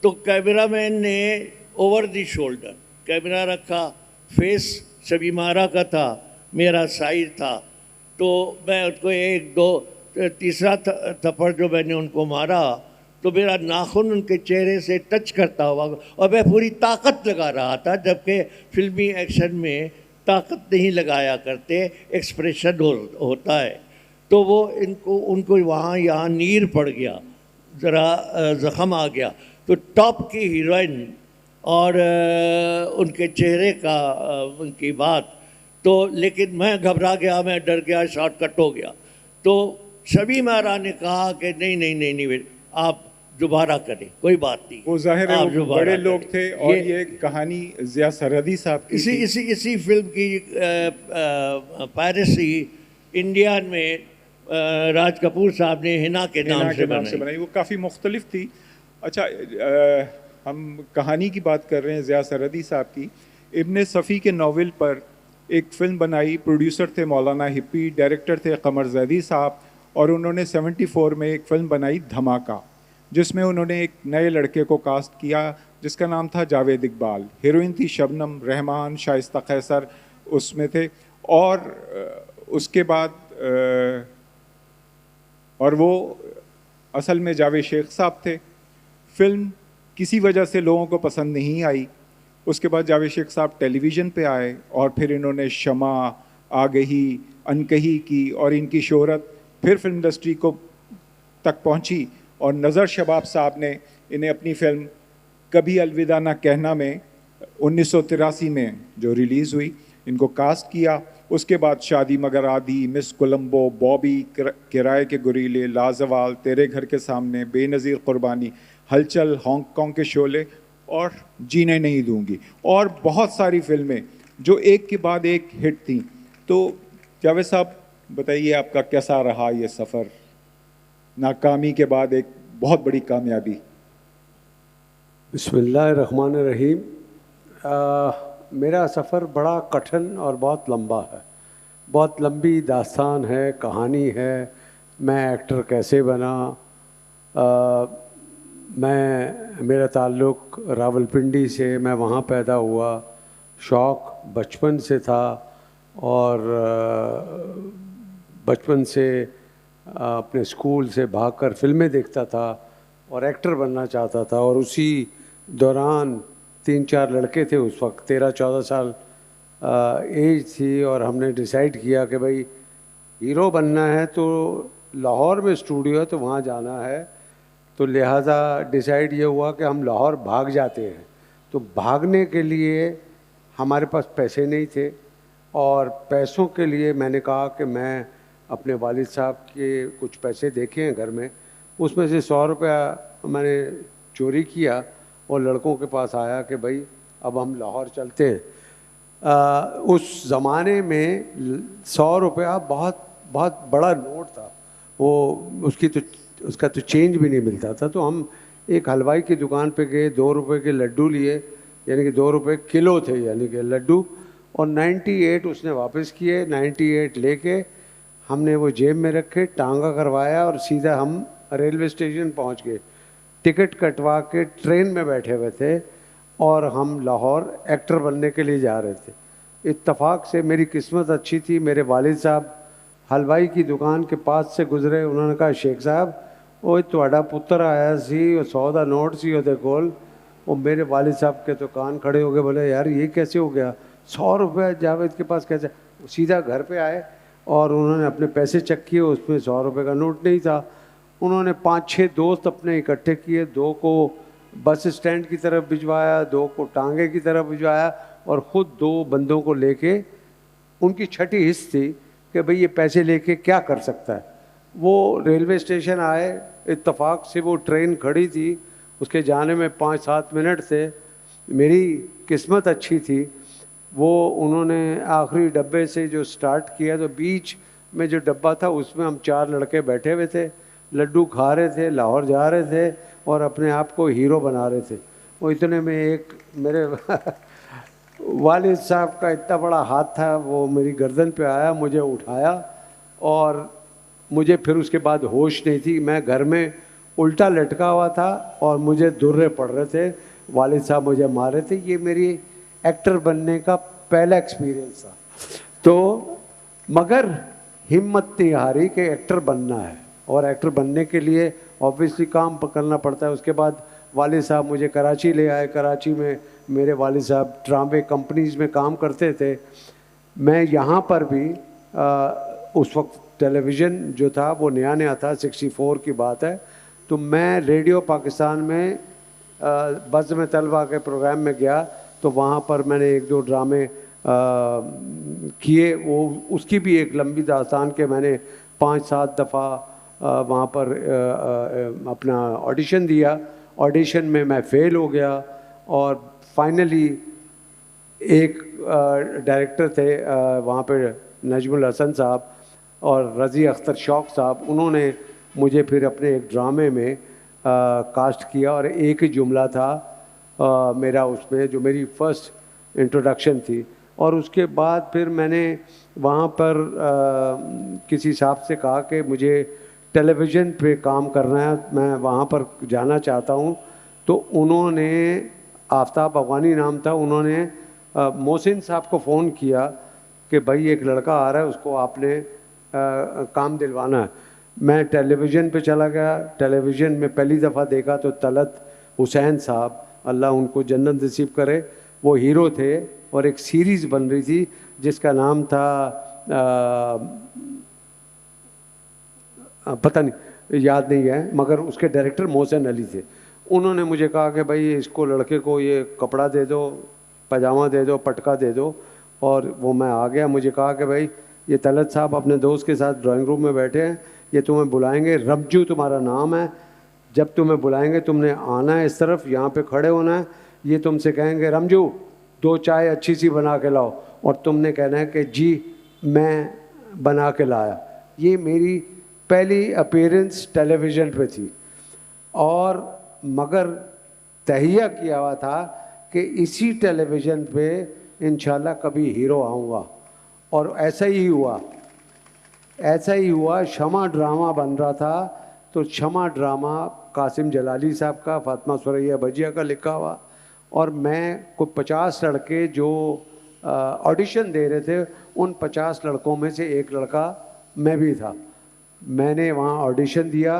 तो कैमरामैन ने ओवर द शोल्डर कैमरा रखा, फेस शमीम आरा का था, मेरा साइज था, तो मैं उसको 1 2 तीसरा थप्पड़ जो मैंने उनको मारा तो मेरा नाखून उनके चेहरे से टच करता हुआ, और मैं पूरी ताकत लगा रहा था, जबकि फिल्मी एक्शन में ताकत नहीं लगाया करते, एक्सप्रेशन होता है। तो वो उनको वहाँ यहाँ नीर पड़ गया, ज़रा ज़ख़म आ गया। तो टॉप की हीरोइन और उनके चेहरे का उनकी बात, तो लेकिन मैं घबरा गया, मैं डर गया, शॉर्टकट हो गया। तो शमीम आरा ने कहा कि नहीं आप दोबारा करें, कोई बात नहीं। वो जाहिर है वो बड़े लोग थे और ये कहानी ज़िया सरहदी साहब की इसी फिल्म की पायरेसी इंडिया में राज कपूर साहब ने हिना के नाम से बनाई। वो काफ़ी मुख्तलिफ थी। अच्छा हम कहानी की बात कर रहे हैं ज़िया सरहदी साहब की। इब्ने सफ़ी के नावल पर एक फ़िल्म बनाई, प्रोड्यूसर थे मौलाना हिप्पी, डायरेक्टर थे कमर जैदी साहब, और उन्होंने 74 में एक फ़िल्म बनाई धमाका, जिसमें उन्होंने एक नए लड़के को कास्ट किया जिसका नाम था जावेद इकबाल। हीरोइन थी शबनम, रहमान, शाइस्ता कैसर उसमें थे, और उसके बाद और वो असल में जावेद शेख साहब थे। फिल्म किसी वजह से लोगों को पसंद नहीं आई। उसके बाद जावेद शेख साहब टेलीविज़न पे आए और फिर इन्होंने शमा, आगही, अनकही की, और इनकी शोहरत फिर फिल्म इंडस्ट्री को तक पहुंची, और नज़र शबाब साहब ने इन्हें अपनी फिल्म कभी अलविदा ना कहना में 1983 में जो रिलीज़ हुई, इनको कास्ट किया। उसके बाद शादी मगर आधी, मिस कोलंबो, बॉबी, किराए के गुरीले, लाजवाल, तेरे घर के सामने, बेनज़ीर कुर्बानी, हलचल, हांगकांग के शोले और जीने नहीं दूंगी, और बहुत सारी फिल्में जो एक के बाद एक हिट थी। तो जावेद साहब बताइए आपका कैसा रहा ये सफ़र, नाकामी के बाद एक बहुत बड़ी कामयाबी। बिस्मिल्लाहिर्रहमानिर्रहीम। मेरा सफ़र बड़ा कठिन और बहुत लंबा है, बहुत लंबी दास्तान है, कहानी है। मैं एक्टर कैसे बना, मेरा ताल्लुक़ रावलपिंडी से, मैं वहाँ पैदा हुआ, शौक़ बचपन से था और बचपन से अपने स्कूल से भागकर फिल्में देखता था और एक्टर बनना चाहता था। और उसी दौरान 3-4 लड़के थे, उस वक्त 13-14 साल एज थी, और हमने डिसाइड किया कि भाई हीरो बनना है तो लाहौर में स्टूडियो है तो वहाँ जाना है। तो लिहाजा डिसाइड ये हुआ कि हम लाहौर भाग जाते हैं। तो भागने के लिए हमारे पास पैसे नहीं थे, और पैसों के लिए मैंने कहा कि मैं अपने वालिद साहब के कुछ पैसे देखे हैं घर में, उसमें से 100 रुपया मैंने चोरी किया और लड़कों के पास आया कि भाई अब हम लाहौर चलते हैं। उस ज़माने में 100 रुपया बहुत बहुत बड़ा नोट था, वो उसका तो चेंज भी नहीं मिलता था। तो हम एक हलवाई की दुकान पे गए, 2 रुपये के लड्डू लिए, यानी कि 2 रुपये किलो थे यानी कि लड्डू, और 98 उसने वापस किए। 98 लेके हमने वो जेब में रखे, टांगा करवाया और सीधा हम रेलवे स्टेशन पहुंच गए। टिकट कटवा के ट्रेन में बैठे हुए थे और हम लाहौर एक्टर बनने के लिए जा रहे थे। इत्तफाक से मेरी किस्मत अच्छी थी, मेरे वालिद साहब हलवाई की दुकान के पास से गुजरे। उन्होंने कहा, शेख साहब ਉਹ ਤੁਹਾਡਾ पुत्र आया सी, 100 का नोट सी ਉਹਦੇ ਕੋਲ। वो मेरे वालिद साहब के तो कान खड़े हो गए, बोले यार ये कैसे हो गया, 100 रुपये जावेद के पास कैसे। सीधा घर पे आए और उन्होंने अपने पैसे चेक किए, उसमें 100 रुपये का नोट नहीं था। उन्होंने 5-6 दोस्त अपने इकट्ठे किए, 2 को बस स्टैंड की तरफ भिजवाया, 2 को टांगे की तरफ भिजवाया, और ख़ुद 2 बंदों को लेके, उनकी छठी हिस्स थी कि भाई ये पैसे लेके क्या कर सकता है। वो रेलवे स्टेशन आए, इत्तफाक से वो ट्रेन खड़ी थी, उसके जाने में 5-7 मिनट थे। मेरी किस्मत अच्छी थी, वो उन्होंने आखिरी डब्बे से जो स्टार्ट किया, तो बीच में जो डब्बा था उसमें हम 4 लड़के बैठे हुए थे, लड्डू खा रहे थे, लाहौर जा रहे थे और अपने आप को हीरो बना रहे थे। वो इतने में एक मेरे वालिद साहब का इतना बड़ा हाथ था, वो मेरी गर्दन पे आया, मुझे उठाया, और मुझे फिर उसके बाद होश नहीं थी। मैं घर में उल्टा लटका हुआ था और मुझे दुर्रे पड़ रहे थे, वालिद साहब मुझे मार रहे थे। ये मेरी एक्टर बनने का पहला एक्सपीरियंस था। तो मगर हिम्मत नहीं हारी कि एक्टर बनना है, और एक्टर बनने के लिए ऑब्वियसली काम करना पड़ता है। उसके बाद वालिद साहब मुझे कराची ले आए। कराची में मेरे वालिद साहब ट्रांवे कंपनीज़ में काम करते थे। मैं यहाँ पर भी उस वक्त टेलीविज़न जो था वो नया नया था, 64 की बात है। तो मैं रेडियो पाकिस्तान में बज़्म तलबा के प्रोग्राम में गया, तो वहाँ पर मैंने 1-2 ड्रामे किए। वो उसकी भी एक लंबी दास्तान के मैंने 5-7 दफ़ा वहाँ पर अपना ऑडिशन दिया। ऑडिशन में मैं फ़ेल हो गया, और फाइनली एक डायरेक्टर थे वहाँ पर, नजमुल हसन साहब और रज़ी अख्तर शौक़ साहब, उन्होंने मुझे फिर अपने एक ड्रामे में कास्ट किया, और एक ही जुमला था मेरा उसमें, जो मेरी फ़र्स्ट इंट्रोडक्शन थी। और उसके बाद फिर मैंने वहाँ पर किसी साहब से कहा कि मुझे टेलीविज़न पे काम करना है, मैं वहाँ पर जाना चाहता हूँ। तो उन्होंने, आफ्ताब अफ़गानी नाम था, उन्होंने मोहसिन साहब को फ़ोन किया कि भाई एक लड़का आ रहा है, उसको आपने काम दिलवाना है। मैं टेलीविज़न पे चला गया। टेलीविज़न में पहली दफ़ा देखा तो तलत हुसैन साहब, अल्लाह उनको जन्नत नसीब करे, वो हीरो थे, और एक सीरीज़ बन रही थी जिसका नाम था पता नहीं, याद नहीं है, मगर उसके डायरेक्टर मोहसिन अली थे। उन्होंने मुझे कहा कि भाई इसको, लड़के को ये कपड़ा दे दो, पजामा दे दो, पटका दे दो। और वो मैं आ गया। मुझे कहा कि भाई ये तलत साहब अपने दोस्त के साथ ड्राइंग रूम में बैठे हैं, ये तुम्हें बुलाएंगे, रमजू तुम्हारा नाम है, जब तुम्हें बुलाएंगे तुमने आना है इस तरफ, यहाँ पे खड़े होना है। ये तुमसे कहेंगे रमजू 2 चाय अच्छी सी बना के लाओ, और तुमने कहना है कि जी मैं बना के लाया। ये मेरी पहली अपीयरेंस टेलीविज़न पे थी, और मगर तहिया किया हुआ था कि इसी टेलीविज़न पे इंशाल्लाह कभी हीरो आऊँगा। और ऐसा ही हुआ, ऐसा ही हुआ। क्षमा ड्रामा बन रहा था तो क्षमा ड्रामा कासिम जलाली साहब का, फातिमा सुरैया भजिया का लिखा हुआ, और मैं को 50 लड़के जो ऑडिशन दे रहे थे, उन 50 लड़कों में से एक लड़का मैं भी था। मैंने वहाँ ऑडिशन दिया,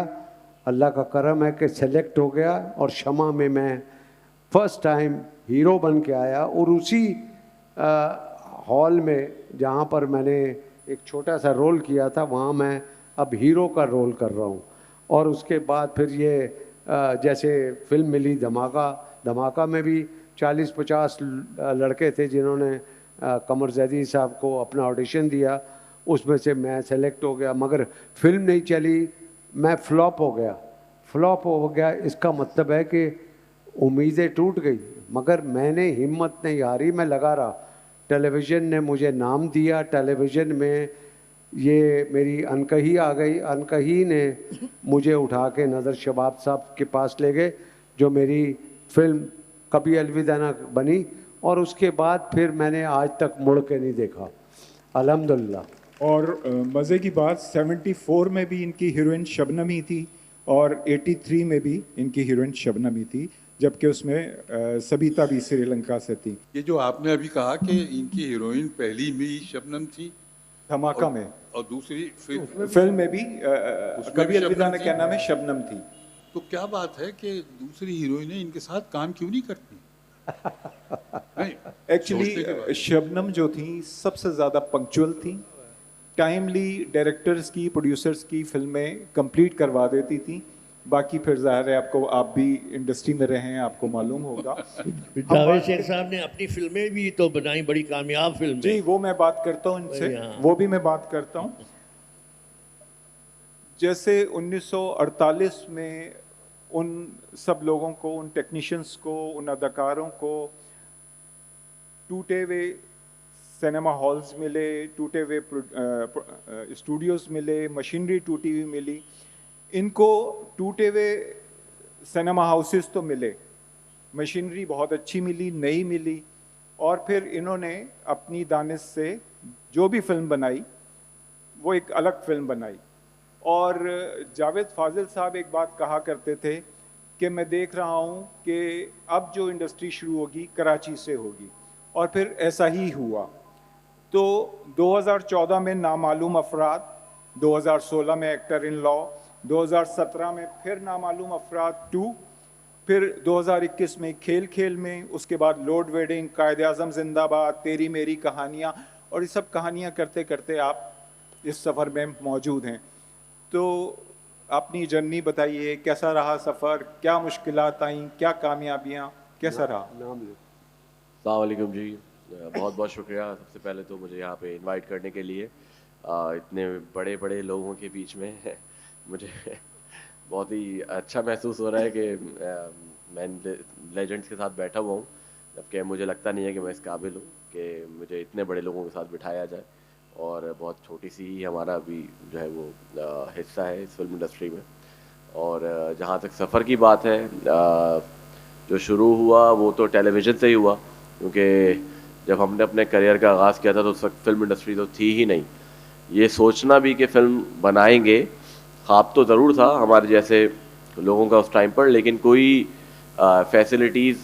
अल्लाह का करम है कि सेलेक्ट हो गया, और क्षमा में मैं फर्स्ट टाइम हीरो बन के आया। और उसी हॉल में जहाँ पर मैंने एक छोटा सा रोल किया था, वहाँ मैं अब हीरो का रोल कर रहा हूँ। और उसके बाद फिर ये जैसे फिल्म मिली धमाका, धमाका में भी 40-50 लड़के थे जिन्होंने कमर जैदी साहब को अपना ऑडिशन दिया, उसमें से मैं सेलेक्ट हो गया, मगर फिल्म नहीं चली, मैं फ्लॉप हो गया। फ्लॉप हो गया इसका मतलब है कि उम्मीदें टूट गई, मगर मैंने हिम्मत नहीं हारी, मैं लगा रहा। टेलीविज़न ने मुझे नाम दिया, टेलीविज़न में ये मेरी अनकही आ गई, अनकही ने मुझे उठा के नज़र शबाब साहब के पास ले गए, जो मेरी फिल्म कभी अलविदा ना बनी, और उसके बाद फिर मैंने आज तक मुड़ के नहीं देखा, अल्हम्दुलिल्लाह। और मज़े की बात 74 में भी इनकी हीरोइन शबनम ही थी, और 83 में भी इनकी हीरोइन शबनम ही थी, जबकि उसमें सबिता भी श्रीलंका से थी। ये जो आपने अभी कहा कि इनकी हीरोइन पहली में ही शबनम थी, धमाका में और दूसरी फिल्म में भी कभी भी अलविदा शबनम में थी? क्या नाम है, शबनम थी। तो क्या बात है कि दूसरी हीरोइनें इनके साथ काम क्यों नहीं करती? नहीं, सोचने की एक्चुअली बात। शबनम जो थी सबसे ज़्यादा पंक्चुअल थी, टाइमली डायरेक्टर्स की, प्रोड्यूसर्स की फिल्में कंप्लीट करवा देती थी। बाकी फिर जाहिर है, आपको, आप भी इंडस्ट्री में रहे हैं, आपको मालूम होगा। जावेद शेख साहब ने अपनी फिल्में भी तो बनाई, बड़ी कामयाब फिल्में। जी, वो मैं बात करता हूँ इनसे, हाँ। वो भी मैं बात करता हूँ। जैसे 1948 में उन सब लोगों को, उन टेक्नीशियंस को, उन अदाकारों को टूटे हुए सिनेमा हॉल्स मिले, टूटे हुए स्टूडियोज़ मिले, मशीनरी टूटी हुई मिली। इनको टूटे हुए सिनेमा हाउसेस तो मिले, मशीनरी बहुत अच्छी मिली, नई मिली, और फिर इन्होंने अपनी दानिश से जो भी फिल्म बनाई वो एक अलग फिल्म बनाई। और जावेद फाजिल साहब एक बात कहा करते थे कि मैं देख रहा हूँ कि अब जो इंडस्ट्री शुरू होगी कराची से होगी, और फिर ऐसा ही हुआ। तो 2014 में नामालूम अफराद, 2016 में एक्टर इन लॉ, 2017 में फिर नामालूम अफराद 2, फिर 2021 में खेल खेल में, उसके बाद लोड वेडिंग, कायदे आज़म जिंदाबाद, तेरी मेरी कहानियाँ, और ये सब कहानियाँ करते करते आप इस सफ़र में मौजूद हैं। तो अपनी जर्नी बताइए, कैसा रहा सफ़र, क्या मुश्किलात आई, क्या कामयाबियाँ, कैसा रहा? नाम ले। अस्सलाम वालेकुम जी, बहुत बहुत शुक्रिया सबसे पहले तो मुझे यहाँ पे इनवाइट करने के लिए। इतने बड़े बड़े लोगों के बीच में मुझे बहुत ही अच्छा महसूस हो रहा है कि मैं लेजेंड्स के साथ बैठा हुआ हूँ, जबकि मुझे लगता नहीं है कि मैं इस काबिल हूँ कि मुझे इतने बड़े लोगों के साथ बिठाया जाए। और बहुत छोटी सी ही हमारा अभी जो है वो हिस्सा है इस फिल्म इंडस्ट्री में। और जहाँ तक सफ़र की बात है, जो शुरू हुआ वो तो टेलीविज़न से ही हुआ, क्योंकि जब हमने अपने करियर का आगाज़ किया था तो उस वक्त फिल्म इंडस्ट्री तो थी ही नहीं। ये सोचना भी कि फ़िल्म बनाएंगे, ख्वाब तो ज़रूर था हमारे जैसे लोगों का उस टाइम पर, लेकिन कोई फैसिलिटीज़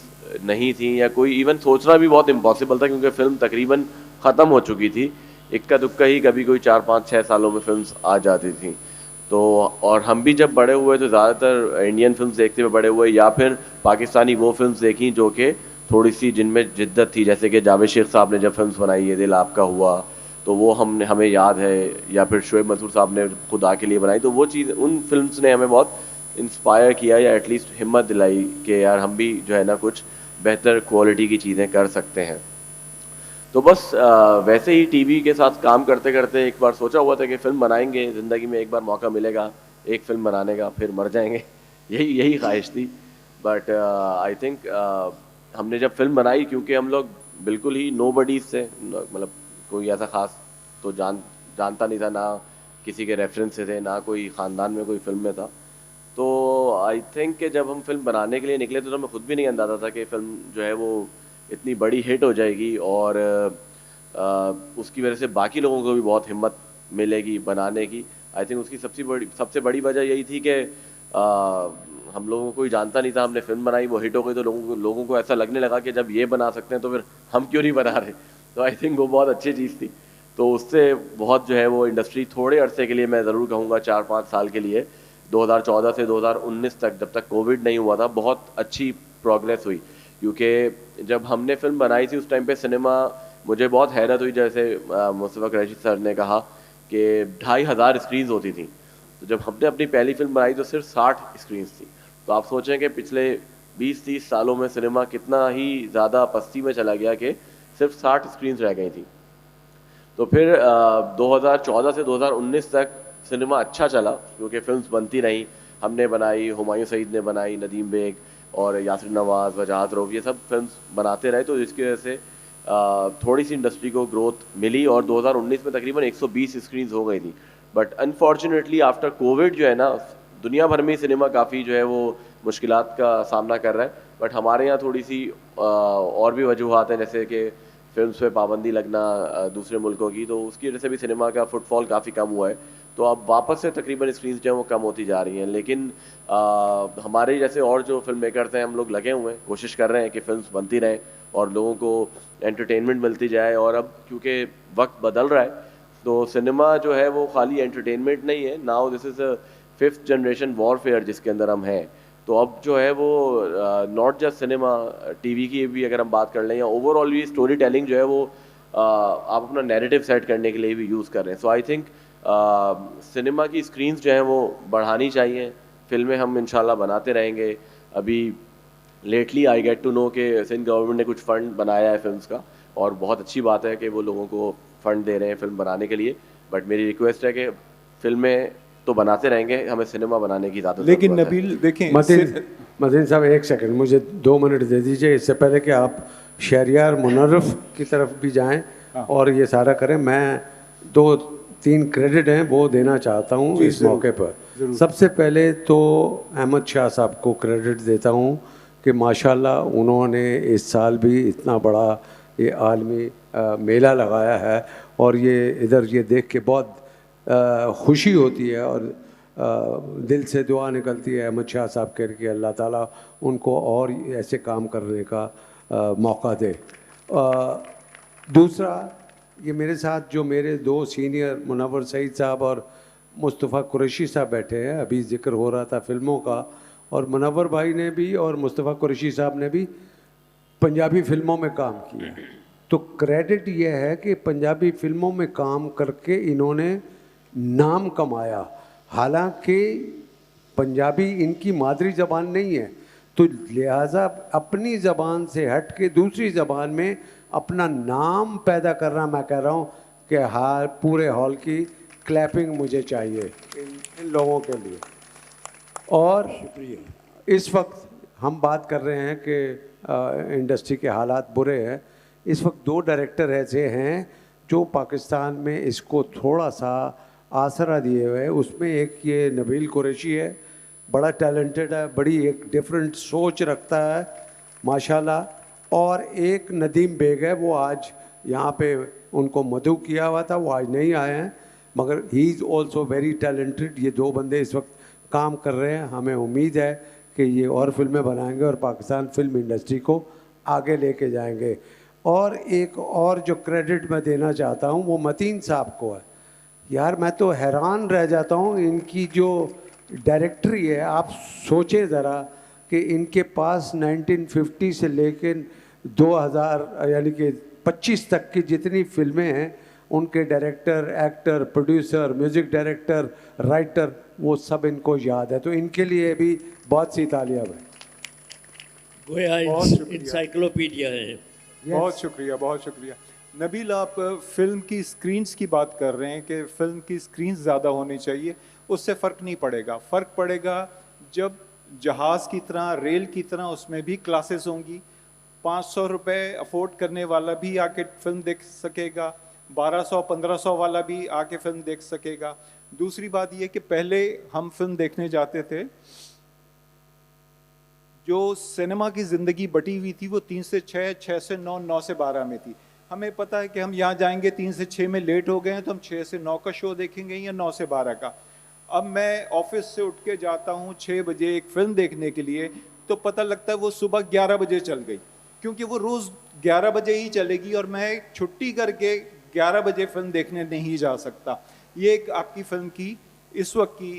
नहीं थी, या कोई इवन सोचना भी बहुत इम्पॉसिबल था, क्योंकि फ़िल्म तकरीबन ख़त्म हो चुकी थी। इक्का दुक्का ही कभी कोई 4-5-6 सालों में फिल्म्स आ जाती थी। तो और हम भी जब बड़े हुए तो ज़्यादातर इंडियन फिल्म्स देखते हुए बड़े हुए, या फिर पाकिस्तानी वो फिल्म्स देखी जो कि थोड़ी सी जिनमें जिद्दत थी, जैसे कि जावेद शेख साहब ने जब फिल्म्स बनाई ये दिल आपका हुआ, तो वो हमें याद है, या फिर शोएब मंसूर साहब ने खुदा के लिए बनाई, तो वो चीज़, उन फिल्म्स ने हमें बहुत इंस्पायर किया, या एटलीस्ट हिम्मत दिलाई कि यार हम भी जो है ना कुछ बेहतर क्वालिटी की चीज़ें कर सकते हैं। तो बस वैसे ही टीवी के साथ काम करते करते एक बार सोचा हुआ था कि फ़िल्म बनाएंगे, ज़िंदगी में एक बार मौका मिलेगा एक फ़िल्म बनाने का, फिर मर जाएंगे, यही ख्वाहिश थी। बट आई थिंक हमने जब फिल्म बनाई, क्योंकि हम लोग बिल्कुल ही नोबडीज़ से, मतलब कोई ऐसा ख़ास तो जानता नहीं था, ना किसी के रेफरेंस से थे, ना कोई ख़ानदान में कोई फिल्म में था। तो आई थिंक कि जब हम फिल्म बनाने के लिए निकले तो हमें खुद भी नहीं अंदाज़ा था कि फ़िल्म जो है वो इतनी बड़ी हिट हो जाएगी और उसकी वजह से बाकी लोगों को भी बहुत हिम्मत मिलेगी बनाने की। आई थिंक उसकी सबसे बड़ी वजह यही थी कि हम लोगों को ही जानता नहीं था, हमने फिल्म बनाई, वो हिट हो गई, तो लोगों को ऐसा लगने लगा कि जब ये बना सकते हैं तो फिर हम क्यों नहीं बना रहे। तो आई थिंक वो बहुत अच्छी चीज़ थी। तो उससे बहुत जो है वो इंडस्ट्री थोड़े अरसे के लिए, मैं ज़रूर कहूँगा 4-5 साल के लिए, 2014 से 2019 तक, जब तक कोविड नहीं हुआ था, बहुत अच्छी प्रोग्रेस हुई। क्योंकि जब हमने फिल्म बनाई थी उस टाइम पे सिनेमा, मुझे बहुत हैरत हुई, जैसे मुस्तफ़ा कुरैशी सर ने कहा कि 2500 स्क्रीन्स होती थी। तो जब हमने अपनी पहली फिल्म बनाई तो सिर्फ 60 स्क्रीन्स थी। तो आप सोचें कि पिछले 20-30 सालों में सिनेमा कितना ही ज़्यादा पस्ती में चला गया कि सिर्फ 60 स्क्रीन्स रह गई थी। तो फिर 2014 से 2019 तक सिनेमा अच्छा चला, क्योंकि फिल्म्स बनती रहीं। हमने बनाई, हुमायूं सईद ने बनाई, नदीम बेग और यासिर नवाज़, वजाहत रऊफ़, ये सब फिल्म्स बनाते रहे। तो इसकी वजह से थोड़ी सी इंडस्ट्री को ग्रोथ मिली और 2019 में तकरीबन 120 स्क्रीन्स हो गई थी। बट अनफॉर्चुनेटली आफ्टर कोविड जो है ना, दुनिया भर में सिनेमा काफ़ी जो है वो मुश्किलात का सामना कर रहा है। बट हमारे यहाँ थोड़ी सी और भी वजूहात हैं, जैसे कि फिल्म्स पे पाबंदी लगना दूसरे मुल्कों की, तो उसकी वजह से भी सिनेमा का फुटफॉल काफ़ी कम हुआ है। तो अब वापस से तकरीबन स्क्रीन्स जो है वो कम होती जा रही हैं। लेकिन हमारे जैसे और जो फिल्म मेकर्स हैं, हम लोग लगे हुए हैं, कोशिश कर रहे हैं कि फिल्म्स बनती रहें और लोगों को एंटरटेनमेंट मिलती जाए। और अब क्योंकि वक्त बदल रहा है, तो सिनेमा जो है वो खाली एंटरटेनमेंट नहीं है, now this is a 5th generation warfare जिसके अंदर हम हैं। तो अब जो है वो नॉट जस्ट सिनेमा, टीवी की भी अगर हम बात कर लें, या ओवरऑल भी स्टोरी टेलिंग जो है वो आप अपना नैरेटिव सेट करने के लिए भी यूज़ कर रहे हैं। सो आई थिंक सिनेमा की स्क्रीन्स जो हैं वो बढ़ानी चाहिए। फिल्में हम इंशाल्लाह बनाते रहेंगे। अभी lately I get to know कि सिंध गवर्नमेंट ने कुछ फ़ंड बनाया है फिल्म्स का, और बहुत अच्छी बात है कि वो लोगों को फ़ंड दे रहे हैं फिल्म बनाने के लिए। बट मेरी रिक्वेस्ट है कि फिल्में तो बनाते रहेंगे, हमें सिनेमा बनाने की ज़्यादा लेकिन ज़रूरत है। नबील देखें, मदीन साहब एक सेकंड, मुझे 2 मिनट दे दीजिए, इससे पहले कि आप शहरियार मुनर्रफ की तरफ भी जाएं और ये सारा करें। मैं 2-3 क्रेडिट हैं वो देना चाहता हूँ इस मौके पर। सबसे पहले तो अहमद शाह साहब को क्रेडिट देता हूँ कि माशाल्लाह उन्होंने इस साल भी इतना बड़ा ये आलमी मेला लगाया है, और ये इधर ये देख के बहुत खुशी होती है और दिल से दुआ निकलती है अहमद शाह साहब के कि अल्लाह ताला उनको और ऐसे काम करने का मौका दे। दूसरा, ये मेरे साथ जो मेरे 2 सीनियर मुनव्वर सईद साहब और मुस्तफ़ा कुरैशी साहब बैठे हैं, अभी जिक्र हो रहा था फिल्मों का, और मुनव्वर भाई ने भी और मुस्तफ़ा कुरैशी साहब ने भी पंजाबी फिल्मों में काम किया। तो क्रेडिट ये है कि पंजाबी फिल्मों में काम करके इन्होंने नाम कमाया। हालांकि पंजाबी इनकी मादरी ज़बान नहीं है, तो लिहाजा अपनी ज़बान से हट के दूसरी ज़बान में अपना नाम पैदा करना, मैं कह रहा हूँ कि हाल पूरे हॉल की क्लैपिंग मुझे चाहिए इन लोगों के लिए। और इस वक्त हम बात कर रहे हैं कि इंडस्ट्री के हालात बुरे हैं। इस वक्त 2 डायरेक्टर ऐसे हैं जो पाकिस्तान में इसको थोड़ा सा आसरा दिए हुए हैं। उसमें एक ये नबील कुरैशी है, बड़ा टैलेंटेड है, बड़ी एक डिफरेंट सोच रखता है माशाल्लाह, और एक नदीम बेग है, वो आज यहाँ पे उनको मदऊ किया हुआ था, वो आज नहीं आए हैं, मगर he is also very talented. ये 2 बंदे इस वक्त काम कर रहे हैं। हमें उम्मीद है कि ये और फिल्में बनाएंगे और पाकिस्तान फिल्म इंडस्ट्री को आगे लेके जाएंगे। और एक और जो क्रेडिट मैं देना चाहता हूँ वो मतीन साहब को है। यार मैं तो हैरान रह जाता हूँ इनकी जो डायरेक्टरी है। आप सोचें ज़रा कि इनके पास 1950 से लेकर 2000 यानी कि 25 तक की जितनी फिल्में हैं, उनके director, actor, producer, music director, writer, वो सब इनको याद है। तो इनके लिए भी बहुत सी तालियां हैं। गोया इंसाइक्लोपीडिया है। बहुत शुक्रिया, बहुत शुक्रिया। नबील, आप फिल्म की स्क्रीन्स की बात कर रहे हैं कि फिल्म की स्क्रीन्स ज़्यादा होनी चाहिए, उससे फ़र्क नहीं पड़ेगा। फ़र्क पड़ेगा जब जहाज़ की तरह, रेल की तरह उसमें भी क्लासेस होंगी। 500 रुपये अफोर्ड करने वाला भी आके फिल्म देख सकेगा, 1200-1500 वाला भी आके फिल्म देख सकेगा। दूसरी बात यह कि पहले हम फिल्म देखने जाते थे जो सिनेमा की ज़िंदगी बटी हुई थी वो 3 से 6, 6 से 9, 9 से 12 में थी। हमें पता है कि हम यहाँ जाएंगे 3 से 6 में लेट हो गए हैं तो हम 6 से 9 का शो देखेंगे या 9 से 12 का। अब मैं ऑफिस से उठ के जाता हूँ 6 बजे एक फिल्म देखने के लिए, तो पता लगता है वो सुबह 11 बजे चल गई, क्योंकि वो रोज़ 11 बजे ही चलेगी और मैं छुट्टी करके 11 बजे फिल्म देखने नहीं जा सकता। ये एक आपकी फिल्म की इस वक्त की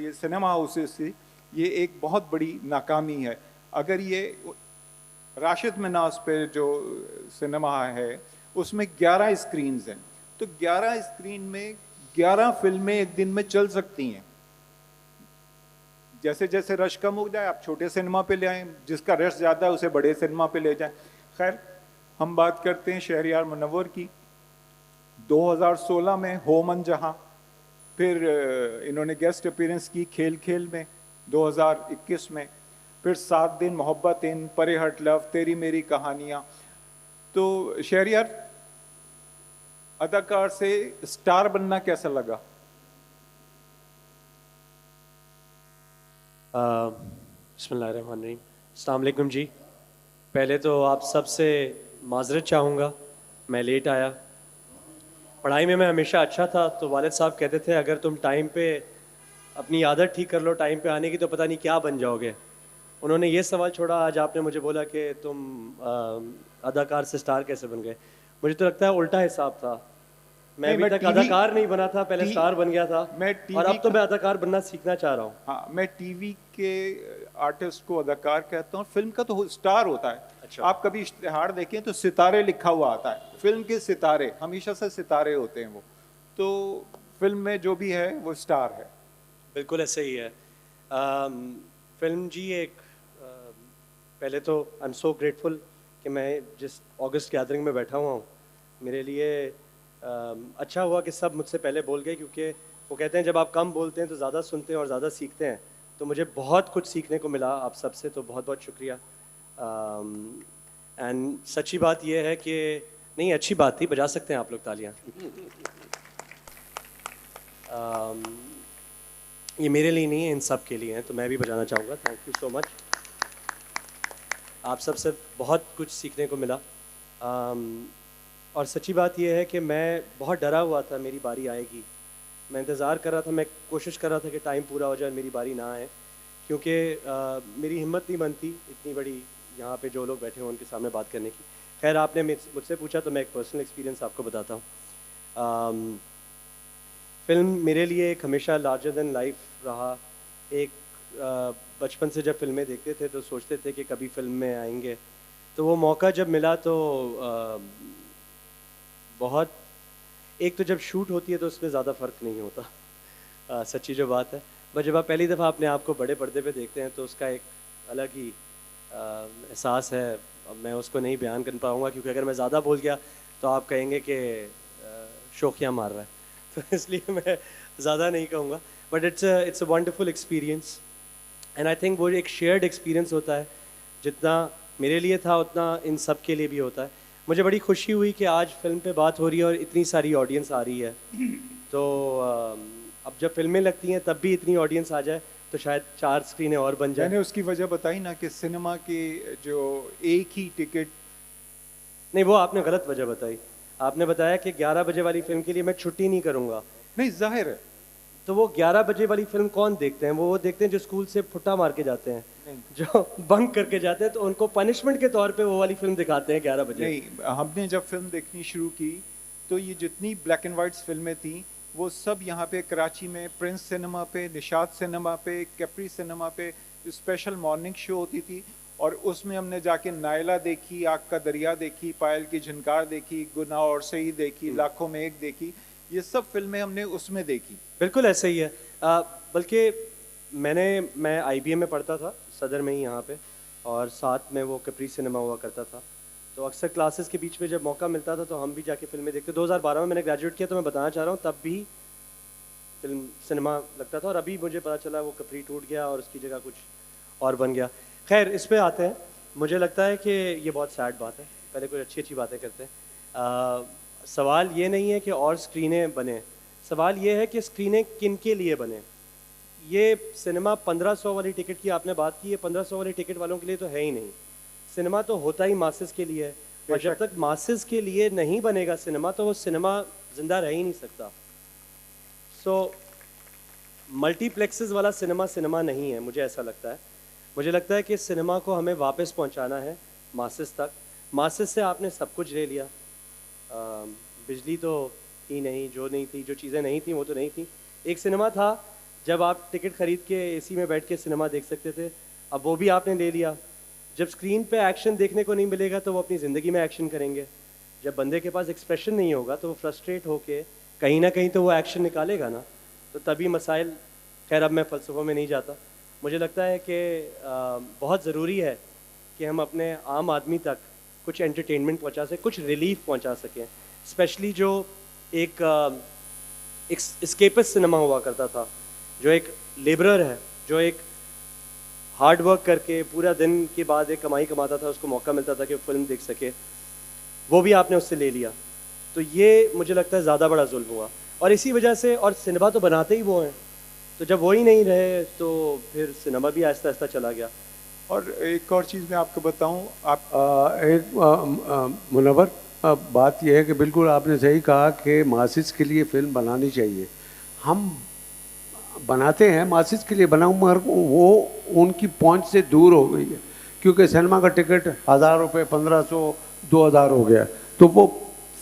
ये सिनेमा हाउसेस से ये एक बहुत बड़ी नाकामी है। अगर ये राशिद मिनास पे जो सिनेमा है उसमें 11 स्क्रीन्स हैं, तो 11 स्क्रीन में 11 फिल्में एक दिन में चल सकती हैं। जैसे जैसे रश कम हो जाए आप छोटे सिनेमा पे ले आएं, जिसका रश ज़्यादा है उसे बड़े सिनेमा पे ले जाएं। खैर, हम बात करते हैं शहरयार मुनव्वर की। 2016 में हो मन जहां, फिर इन्होंने गेस्ट अपीयरेंस की खेल खेल में 2021 में, फिर 7 दिन मोहब्बत इन, परे हट लव, तेरी मेरी कहानियाँ। तो शहरयार, अदाकार से स्टार बनना कैसा लगा? बिस्मिल्लाहिर्रहमानिर्रहीम। अस्सलाम वालेकुम जी। पहले तो आप सबसे माजरत चाहूँगा, मैं लेट आया। पढ़ाई में मैं हमेशा अच्छा था, तो वालिद साहब कहते थे अगर तुम टाइम पे अपनी आदत ठीक कर लो टाइम पे आने की तो पता नहीं क्या बन जाओगे। उन्होंने ये सवाल छोड़ा, आज आपने मुझे बोला कि तुम अदाकार से स्टार कैसे बन गए। मुझे तो लगता है उल्टा हिसाब था। मैं अभी तक अदाकार नहीं बना था, पहले स्टार बन गया था, और अब तो मैं अदाकार बनना सीखना चाह रहा हूँ। हाँ, मैं टीवी के आर्टिस्ट को अदाकार कहता हूँ, फिल्म का तो स्टार होता है। अच्छा। आप कभी इश्तिहार देखें तो सितारे लिखा हुआ आता है, फिल्म के सितारे हमेशा से सितारे होते हैं वो, तो फिल्म में जो भी है वो स्टार है। बिल्कुल ऐसे ही है। फिल्म जी एक पहले तो आई एम सो ग्रेटफुल कि मैं जिस ऑगस्ट गैदरिंग में बैठा हुआ हूँ, मेरे लिए अच्छा हुआ कि सब मुझसे पहले बोल गए, क्योंकि वो कहते हैं जब आप कम बोलते हैं तो ज़्यादा सुनते हैं और ज़्यादा सीखते हैं। तो मुझे बहुत कुछ सीखने को मिला आप सबसे, तो बहुत बहुत शुक्रिया। एंड सच्ची बात यह है कि नहीं, अच्छी बात थी, बजा सकते हैं आप लोग तालियां। ये मेरे लिए नहीं है, इन सब के लिए हैं, तो मैं भी बजाना चाहूँगा। Thank you so much. आप सबसे बहुत कुछ सीखने को मिला। और सच्ची बात यह है कि मैं बहुत डरा हुआ था मेरी बारी आएगी। मैं इंतज़ार कर रहा था, मैं कोशिश कर रहा था कि टाइम पूरा हो जाए, मेरी बारी ना आए, क्योंकि मेरी हिम्मत नहीं बनती इतनी बड़ी यहाँ पे जो लोग बैठे हों उनके सामने बात करने की। खैर, आपने मुझसे पूछा तो मैं एक पर्सनल एक्सपीरियंस आपको बताता हूँ। फ़िल्म मेरे लिए एक हमेशा लार्जर देन लाइफ रहा। एक बचपन से जब फिल्में देखते थे तो सोचते थे कि कभी फिल्म में आएंगे, तो वो मौका जब मिला तो बहुत, एक तो जब शूट होती है तो उसमें ज़्यादा फ़र्क नहीं होता, सच्ची जो बात है। बट जब आप पहली दफ़ा अपने आप को बड़े पर्दे पे देखते हैं तो उसका एक अलग ही एहसास है। मैं उसको नहीं बयान कर पाऊँगा, क्योंकि अगर मैं ज़्यादा बोल गया तो आप कहेंगे कि शोखियाँ मार रहा है, तो इसलिए मैं ज़्यादा नहीं कहूँगा। But it's a wonderful experience, and I think वो एक शेयर्ड एक्सपीरियंस होता है। जितना मेरे लिए था उतना इन सब के लिए भी होता है। मुझे बड़ी खुशी हुई कि आज फिल्म पे बात हो रही है और इतनी सारी ऑडियंस आ रही है। तो अब जब फिल्में लगती हैं तब भी इतनी ऑडियंस आ जाए तो शायद 4 स्क्रीनें और बन जाए। मैंने उसकी वजह बताई ना कि सिनेमा की जो एक ही टिकट, नहीं, वो आपने गलत वजह बताई। आपने बताया कि 11 बजे वाली फिल्म के लिए मैं छुट्टी नहीं करूँगा। नहीं, जाहिर है। तो वो 11 बजे वाली फिल्म कौन देखते हैं? वो देखते हैं जो स्कूल से फुट्टा मार के जाते हैं, जो बंक करके जाते हैं, तो उनको पनिशमेंट के तौर पे वो वाली फिल्म दिखाते हैं 11 बजे। नहीं, हमने जब फिल्म देखनी शुरू की तो ये जितनी ब्लैक एंड वाइट फिल्में थी वो सब यहाँ पे कराची में प्रिंस सिनेमा पे, निशात सिनेमा पे, कैप्री सिनेमा पे स्पेशल मॉर्निंग शो होती थी, और उसमें हमने जाके नायला देखी, आग का दरिया देखी, पायल की झनकार देखी, गुनाह और सही देखी, लाखों में एक देखी। ये सब फिल्में हमने उसमें देखी। बिल्कुल ऐसे ही है। बल्कि मैं IBM में पढ़ता था, सदर में ही यहाँ पे, और साथ में वो कैप्री सिनेमा हुआ करता था। तो अक्सर क्लासेस के बीच में जब मौका मिलता था तो हम भी जाके फिल्में देखते। 2012 में मैंने ग्रेजुएट किया, तो मैं बताना चाह रहा हूँ तब भी फिल्म सिनेमा लगता था, और अभी मुझे पता चला वो कैप्री टूट गया और उसकी जगह कुछ और बन गया। खैर, इस पे आते हैं। मुझे लगता है कि ये बहुत सैड बात है। पहले कुछ अच्छी अच्छी बातें करते हैं। सवाल ये नहीं है कि और स्क्रीनें बने, सवाल ये है कि स्क्रीनें किन के लिए बने। ये सिनेमा 1500 वाली टिकट की आपने बात की है, 1500 वाली टिकट वालों के लिए तो है ही नहीं। सिनेमा तो होता ही मासेस के लिए है, और जब तक मासेस के लिए नहीं बनेगा सिनेमा तो वो सिनेमा जिंदा रह ही नहीं सकता। सो मल्टीप्लेक्सेस वाला सिनेमा सिनेमा नहीं है, मुझे ऐसा लगता है। मुझे लगता है कि सिनेमा को हमें वापस पहुंचाना है मासेस तक। मासेस से आपने सब कुछ ले लिया, बिजली तो थी नहीं, जो नहीं थी, जो चीज़ें नहीं थी वो तो नहीं थी। एक सिनेमा था जब आप टिकट खरीद के एसी में बैठ के सिनेमा देख सकते थे, अब वो भी आपने ले लिया। जब स्क्रीन पे एक्शन देखने को नहीं मिलेगा तो वो अपनी ज़िंदगी में एक्शन करेंगे। जब बंदे के पास एक्सप्रेशन नहीं होगा तो वो फ्रस्ट्रेट होके कहीं ना कहीं तो वो एक्शन निकालेगा ना, तो तभी मसाइल। खैर अब मैं फ़लसफ़ों में नहीं जाता। मुझे लगता है कि बहुत ज़रूरी है कि हम अपने आम आदमी तक कुछ एंटरटेनमेंट पहुंचा सकें, कुछ रिलीफ पहुंचा सकें। स्पेशली जो एक एस्केपिस्ट सिनेमा हुआ करता था, जो एक लेबरर है, जो एक हार्ड वर्क करके पूरा दिन के बाद एक कमाई कमाता था, उसको मौका मिलता था कि वो फिल्म देख सके, वो भी आपने उससे ले लिया। तो ये मुझे लगता है ज़्यादा बड़ा जुल्म हुआ, और इसी वजह से, और सिनेमा तो बनाते ही वो हैं, तो जब वो ही नहीं रहे तो फिर सिनेमा भी आहिस्ता आहिस्ता चला गया। और एक और चीज़ मैं आपको बताऊं, आप मुनव्वर, बात यह है कि बिल्कुल आपने सही कहा कि मासिस के लिए फ़िल्म बनानी चाहिए। हम बनाते हैं मासिस के लिए बनाऊँ, मगर वो उनकी पहुंच से दूर हो गई है, क्योंकि सिनेमा का टिकट 1000 रुपये, 1500, 2000 हो गया, तो वो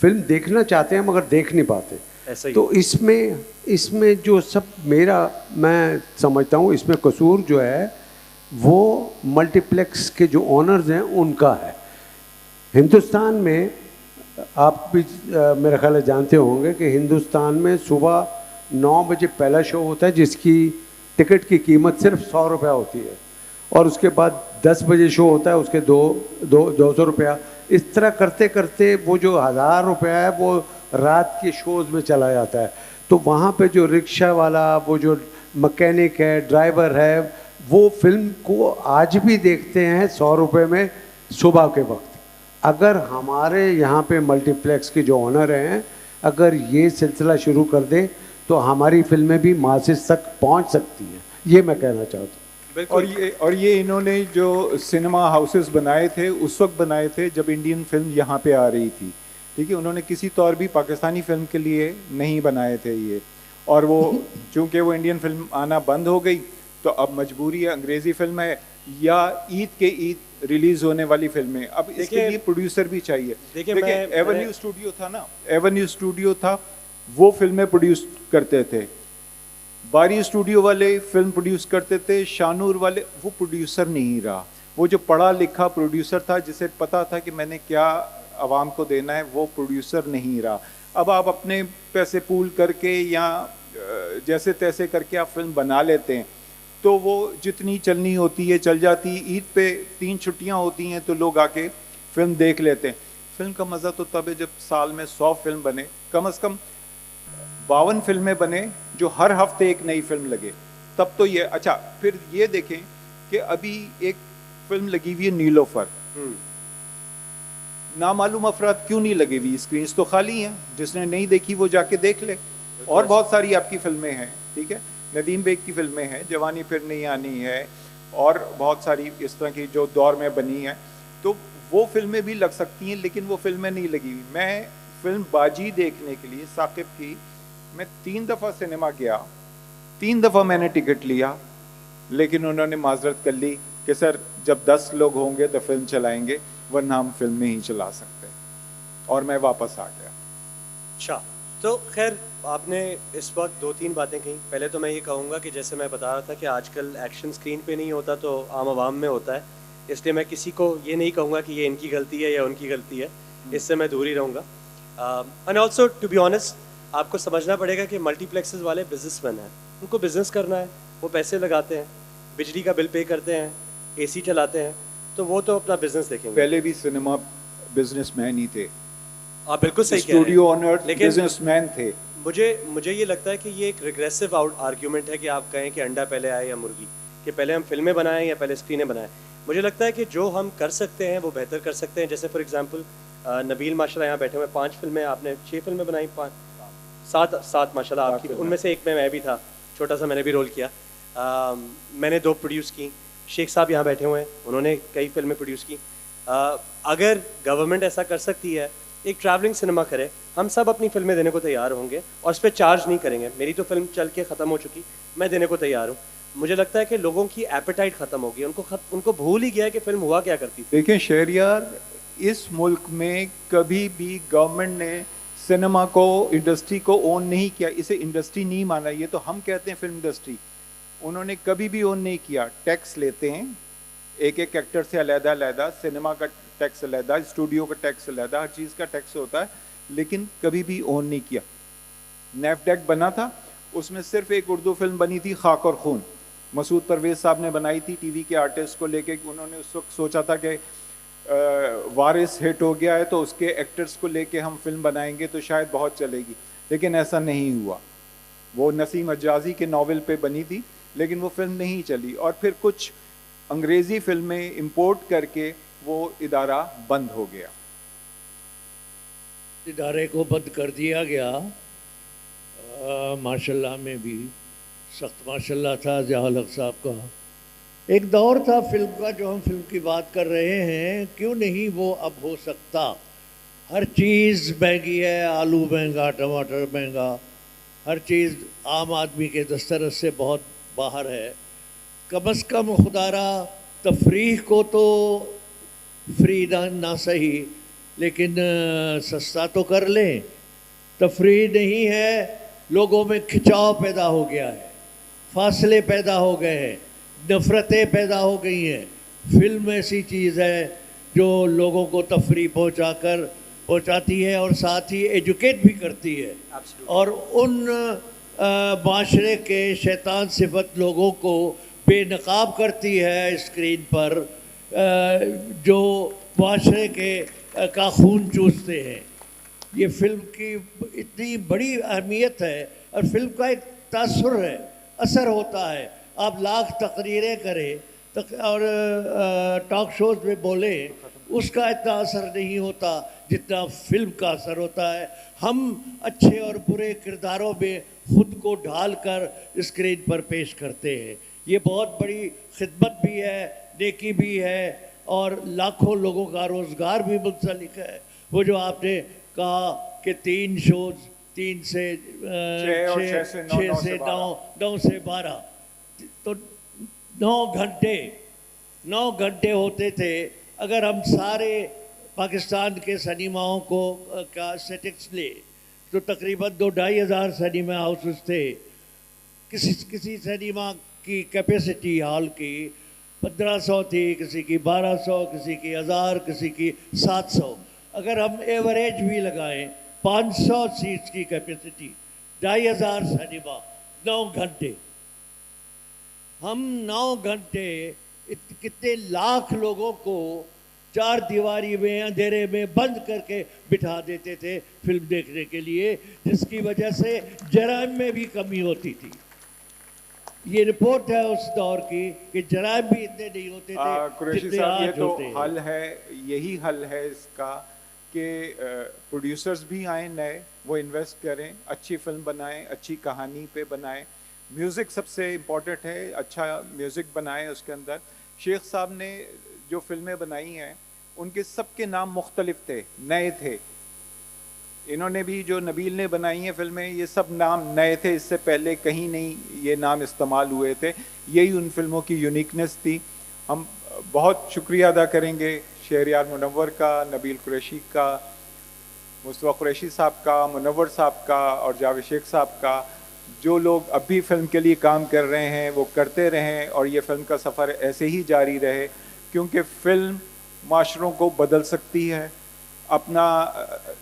फिल्म देखना चाहते हैं मगर देख नहीं पाते। ऐसा ही। तो इसमें जो सब मैं समझता हूँ इसमें कसूर जो है वो मल्टीप्लेक्स के जो ओनर्स हैं उनका है। हिंदुस्तान में आप भी मेरा ख्याल है जानते होंगे कि हिंदुस्तान में सुबह 9 बजे पहला शो होता है जिसकी टिकट की कीमत सिर्फ 100 रुपया होती है, और उसके बाद 10 बजे शो होता है उसके 200 रुपया। इस तरह करते करते वो जो 1000 रुपया है वो रात के शोज़ में चला जाता है। तो वहाँ पे जो रिक्शा वाला, वो जो मैकेनिक है, ड्राइवर है, वो फिल्म को आज भी देखते हैं 100 रुपये में सुबह के वक्त। अगर हमारे यहाँ पे मल्टीप्लेक्स के जो ओनर हैं अगर ये सिलसिला शुरू कर दें तो हमारी फिल्में भी मासेस तक पहुँच सकती हैं, ये मैं कहना चाहता हूँ। और ये इन्होंने जो सिनेमा हाउसेस बनाए थे उस वक्त बनाए थे जब इंडियन फिल्म यहाँ पे आ रही थी, ठीक है। उन्होंने किसी तौर भी पाकिस्तानी फिल्म के लिए नहीं बनाए थे ये, और वो चूंकि वो इंडियन फिल्म आना बंद हो गई तो अब मजबूरी है, अंग्रेज़ी फिल्म है या ईद के ईद रिलीज़ होने वाली फिल्में, अब इसके लिए प्रोड्यूसर भी चाहिए। देखिए एवेन्यू स्टूडियो था ना, एवेन्यू स्टूडियो था, वो फिल्में प्रोड्यूस करते थे। बारी स्टूडियो वाले फिल्म प्रोड्यूस करते थे, शानूर वाले, वो प्रोड्यूसर नहीं रहा। वो जो पढ़ा लिखा प्रोड्यूसर था जिसे पता था कि मैंने क्या आवाम को देना है, वो प्रोड्यूसर नहीं रहा। अब आप अपने पैसे पूल करके या जैसे तैसे करके आप फिल्म बना लेते हैं तो वो जितनी चलनी होती है चल जाती है। ईद पे 3 छुट्टियां होती हैं तो लोग आके फिल्म देख लेते हैं। फिल्म का मज़ा तो तब है जब साल में 100 फिल्म बने, कम से कम 52 फिल्में बने जो हर हफ्ते एक नई फिल्म लगे, तब तो ये अच्छा। फिर ये देखें कि अभी एक फिल्म लगी हुई है नीलोफर, नामालूम अफराद क्यों नहीं लगी हुई, स्क्रीन्स तो खाली हैं, जिसने नहीं देखी वो जाके देख ले। और बहुत सारी आपकी फिल्में हैं, ठीक है, नदीम बेग की फिल्में हैं, जवानी फिर नहीं आनी है, और बहुत सारी इस तरह की जो दौर में बनी हैं, तो वो फिल्में भी लग सकती हैं, लेकिन वो फिल्में नहीं लगी हुई। मैं फिल्म बाजी देखने के लिए साकिब की मैं 3 दफ़ा सिनेमा गया, 3 दफ़ा मैंने टिकट लिया, लेकिन उन्होंने माजरत कर ली कि सर जब 10 लोग होंगे तो फिल्म चलाएंगे, वरना हम फिल्म नहीं चला सकते, और मैं वापस आ गया। अच्छा, तो खैर आपने इस वक्त 2-3 बातें कही। पहले तो मैं ये कहूँगा कि जैसे मैं बता रहा था कि आजकल एक्शन स्क्रीन पे नहीं होता तो आम आवाम में होता है, इसलिए मैं किसी को ये नहीं कहूँगा कि ये इनकी गलती है या उनकी गलती है, इससे मैं दूर ही रहूँगा। And also to be honest, आपको समझना पड़ेगा कि मल्टीप्लेक्सेस वाले बिजनेसमैन हैं, उनको बिज़नेस करना है, वो पैसे लगाते हैं, बिजली का बिल पे करते हैं, AC चलाते हैं, तो वो तो अपना बिजनेस देखेंगे। पहले भी सिनेमा बिजनेसमैन ही थे, आप बिल्कुल सही कह रहे हैं, स्टूडियो ओनर लेकिन बिजनेसमैन थे। मुझे ये लगता है कि ये एक रिग्रेसिव आर्ग्यूमेंट है कि आप कहें कि अंडा पहले आए या मुर्गी, कि पहले हम फिल्में बनाएं या पहले स्क्रीनें बनाएं। मुझे लगता है कि जो हम कर सकते हैं वो बेहतर कर सकते हैं। जैसे फॉर एग्जांपल नबील माशाल्लाह यहाँ बैठे हुए 5 फिल्में, आपने 6 फिल्में बनाई, 7 माशाल्लाह आपकी, उनमें से एक में मैं भी था, छोटा सा मैंने भी रोल किया। मैंने 2 प्रोड्यूस की, शेख साहब यहाँ बैठे हुए हैं, उन्होंने कई फिल्में प्रोड्यूस की। अगर गवर्नमेंट ऐसा कर सकती है, एक ट्रैवलिंग सिनेमा करे, हम सब अपनी फिल्में देने को तैयार होंगे और उस पर चार्ज नहीं करेंगे। मेरी तो फिल्म चल के ख़त्म हो चुकी, मैं देने को तैयार हूँ। मुझे लगता है कि लोगों की एपेटाइट ख़त्म हो गई, उनको भूल ही गया है कि फिल्म हुआ क्या करती थी। देखिए शहरियार, इस मुल्क में कभी भी गवर्नमेंट ने सिनेमा को, इंडस्ट्री को ओन नहीं किया, इसे इंडस्ट्री नहीं माना। ये तो हम कहते हैं फिल्म इंडस्ट्री, उन्होंने कभी भी ओन नहीं किया। टैक्स लेते हैं एक एक एक्टर से अलहदा अलहदा, सिनेमा का टैक्स अलहदा, स्टूडियो का टैक्स अलहदा, हर चीज़ का टैक्स होता है, लेकिन कभी भी ओन नहीं किया। नेफडेक बना था, उसमें सिर्फ एक उर्दू फिल्म बनी थी, खाक और खून, मसूद परवेज़ साहब ने बनाई थी टीवी के आर्टिस्ट को लेके। उन्होंने उस वक्त सोचा था कि वारिस हिट हो गया है तो उसके एक्टर्स को लेके हम फिल्म बनाएंगे तो शायद बहुत चलेगी, लेकिन ऐसा नहीं हुआ। वो नसीम अज्जाजी के नावल पे बनी थी, लेकिन वो फिल्म नहीं चली, और फिर कुछ अंग्रेज़ी फिल्में इंपोर्ट करके वो इदारा बंद हो गया। इदारे को बंद कर दिया गया। माशाल्लाह में भी सख्त माशाल्लाह था ज़िया हक साहब का। एक दौर था फिल्म का, जो हम फिल्म की बात कर रहे हैं, क्यों नहीं वो अब हो सकता। हर चीज़ महंगी है, आलू महंगा, टमाटर महंगा, हर चीज़ आम आदमी के दस्तरस से बहुत बाहर है। कम अज़ कम खुदारा तफरीह को तो फ्री ना सही, लेकिन सस्ता तो कर लें। तफरीह नहीं है, लोगों में खिंचाव पैदा हो गया है, फासले पैदा हो गए हैं, नफ़रतें पैदा हो गई हैं। फिल्म ऐसी चीज़ है जो लोगों को तफरीह पहुँचाती है और साथ ही एजुकेट भी करती है। और उन माशरे के शैतान सिफत लोगों को बेनकाब करती है स्क्रीन पर, जो माशरे का खून चूसते हैं। ये फिल्म की इतनी बड़ी अहमियत है, और फिल्म का एक तासुर है, असर होता है। आप लाख तकरीरें करें और टॉक शोज़ में बोले, उसका इतना असर नहीं होता जितना फिल्म का असर होता है। हम अच्छे और बुरे किरदारों में खुद को ढाल कर स्क्रीन पर पेश करते हैं। ये बहुत बड़ी खिदमत भी है, नेकी भी है, और लाखों लोगों का रोज़गार भी मुंसलिक है। वो जो आपने कहा कि 3 शोज़, 3 से 6 से 9 से 12, तो 9 घंटे होते थे। अगर हम सारे पाकिस्तान के सिनेमाओं को का स्टैटिस्टिक्स ले, तो तकरीबन 2-2.5 हज़ार सिनेमा हाउसेस थे। किसी सिनेमा की कैपेसिटी हॉल की 1500 थी, किसी की 1200, किसी की 1000, किसी की 700। अगर हम एवरेज भी लगाएं, 500 सीट्स की कैपेसिटी, 2.5 हज़ार सिनेमा, 9 घंटे। हम 9 घंटे कितने लाख लोगों को 4 दीवारी में, अंधेरे में बंद करके बिठा देते थे फिल्म देखने के लिए, जिसकी वजह से जराइम में भी कमी होती थी। ये रिपोर्ट है उस दौर की कि जराइम भी इतने नहीं होते थे कुरैशी जितने साहब, ये आज तो होते हैं। हल है, यही हल है इसका कि प्रोड्यूसर्स भी आए नए, वो इन्वेस्ट करें, अच्छी फिल्म बनाएं, अच्छी कहानी पे बनाएं। म्यूज़िक सबसे इम्पोर्टेंट है, अच्छा म्यूज़िक बनाएं उसके अंदर। शेख साहब ने जो फिल्में बनाई हैं, उनके सबके नाम मुख्तलिफ थे, नए थे। इन्होंने भी जो नबील ने बनाई हैं फिल्में, ये सब नाम नए थे, इससे पहले कहीं नहीं ये नाम इस्तेमाल हुए थे। यही उन फिल्मों की यूनिकनेस थी। हम बहुत शुक्रिया अदा करेंगे शहरयार मुनव्वर का, नबील कुरैशी का, मुस्तफ़ा कुरैशी साहब का, मुनव्वर साहब का और जावेद शेख साहब का। जो लोग अब भी फिल्म के लिए काम कर रहे हैं वो करते रहें, और ये फिल्म का सफ़र ऐसे ही जारी रहे, क्योंकि फ़िल्म माशरों को बदल सकती है। अपना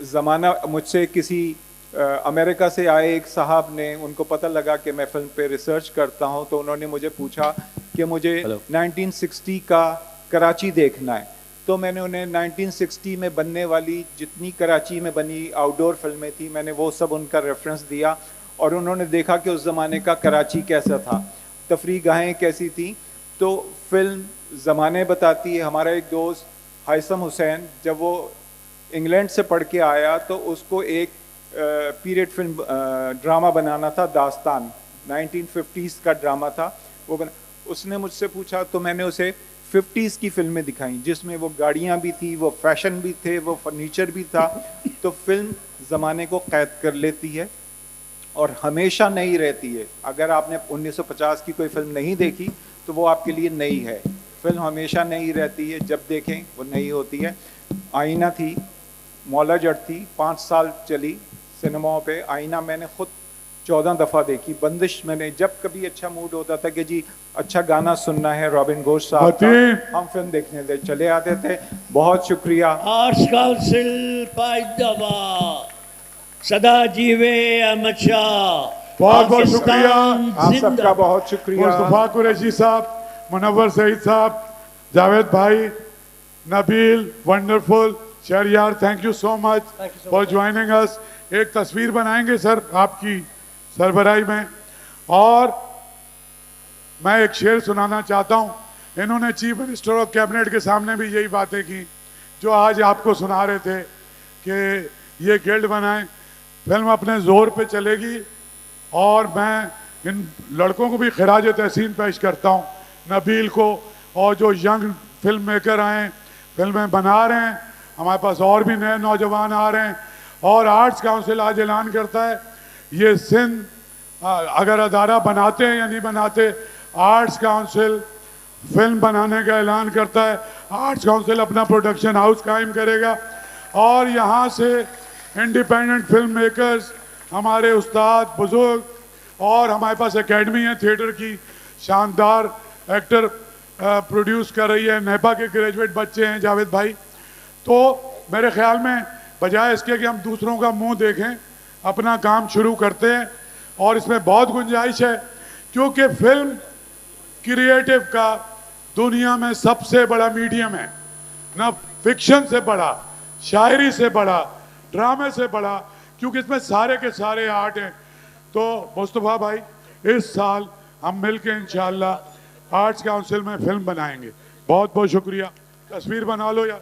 ज़माना, मुझसे किसी अमेरिका से आए एक साहब ने, उनको पता लगा कि मैं फ़िल्म पे रिसर्च करता हूं, तो उन्होंने मुझे पूछा कि मुझे 1960 का कराची देखना है। तो मैंने उन्हें 1960 में बनने वाली जितनी कराची में बनी आउटडोर फिल्में थी, मैंने वो सब उनका रेफरेंस दिया, और उन्होंने देखा कि उस ज़माने का कराची कैसा था, तफरीह गाहें कैसी थी। तो फिल्म ज़माने बताती है। हमारा एक दोस्त हाइसम हुसैन, जब वो इंग्लैंड से पढ़ के आया तो उसको एक पीरियड फिल्म ड्रामा बनाना था, दास्तान 1950s का ड्रामा था। वो बना। उसने मुझसे पूछा तो मैंने उसे 50s की फिल्में दिखाई जिसमें वो गाड़ियाँ भी थी, वो फैशन भी थे, वो फर्नीचर भी था। तो फिल्म ज़माने को कैद कर लेती है और हमेशा नई रहती है। अगर आपने 1950 की कोई फिल्म नहीं देखी तो वो आपके लिए नई है। फिल्म हमेशा नई रहती है, जब देखें वो नई होती है। आईना थी, मौला जट थी, 5 साल चली सिनेमाओं पे। आईना मैंने खुद 14 दफ़ा देखी। बंदिश मैंने, जब कभी अच्छा मूड होता था कि जी अच्छा गाना सुनना है रॉबिन घोष साहब का, हम फिल्म देखने चले आते थे। बहुत शुक्रिया। आर्ट्स काउंसिल पाइदाबाद, सदा जीवे अहमद शाह। बहुत बहुत शुक्रिया आप सबका, बहुत शुक्रिया। मुस्तफा कुरैशी साहब, मुनव्वर सईद साहब, जावेद भाई, Nabeel, wonderful, Shahryar, thank you so much for joining us. एक तस्वीर बनाएंगे सर आपकी सरबराही में, और मैं एक शेर सुनाना चाहता हूं। इन्होंने चीफ मिनिस्टर और कैबिनेट के सामने भी यही बातें की जो आज आपको सुना रहे थे कि ये गिल्ड बनाएं, फिल्म अपने जोर पे चलेगी। और मैं इन लड़कों को भी खिराज तहसीन पेश करता हूं, नबील को और जो यंग फिल्म मेकर आए, फिल्में बना रहे हैं। हमारे पास और भी नए नौजवान आ रहे हैं। और आर्ट्स काउंसिल आज ऐलान करता है, ये सिंध अगर अदारा बनाते हैं या नहीं बनाते, आर्ट्स काउंसिल फिल्म बनाने का ऐलान करता है। आर्ट्स काउंसिल अपना प्रोडक्शन हाउस कायम करेगा और यहाँ से इंडिपेंडेंट फिल्म मेकर्स, हमारे उस्ताद बुजुर्ग, और हमारे पास एकेडमी है थिएटर की, शानदार एक्टर प्रोड्यूस कर रही है। नेपा के ग्रेजुएट बच्चे हैं जावेद भाई। तो मेरे ख्याल में बजाय इसके कि हम दूसरों का मुंह देखें, अपना काम शुरू करते हैं। और इसमें बहुत गुंजाइश है क्योंकि फिल्म क्रिएटिव का दुनिया में सबसे बड़ा मीडियम है, ना फिक्शन से बड़ा, शायरी से बड़ा, ड्रामे से बड़ा, क्योंकि इसमें सारे के सारे आर्ट हैं। तो मुस्तफा भाई, इस साल हम मिलके इंशाल्लाह आर्ट्स काउंसिल में फिल्म बनाएंगे। बहुत बहुत शुक्रिया। तस्वीर बना लो यार।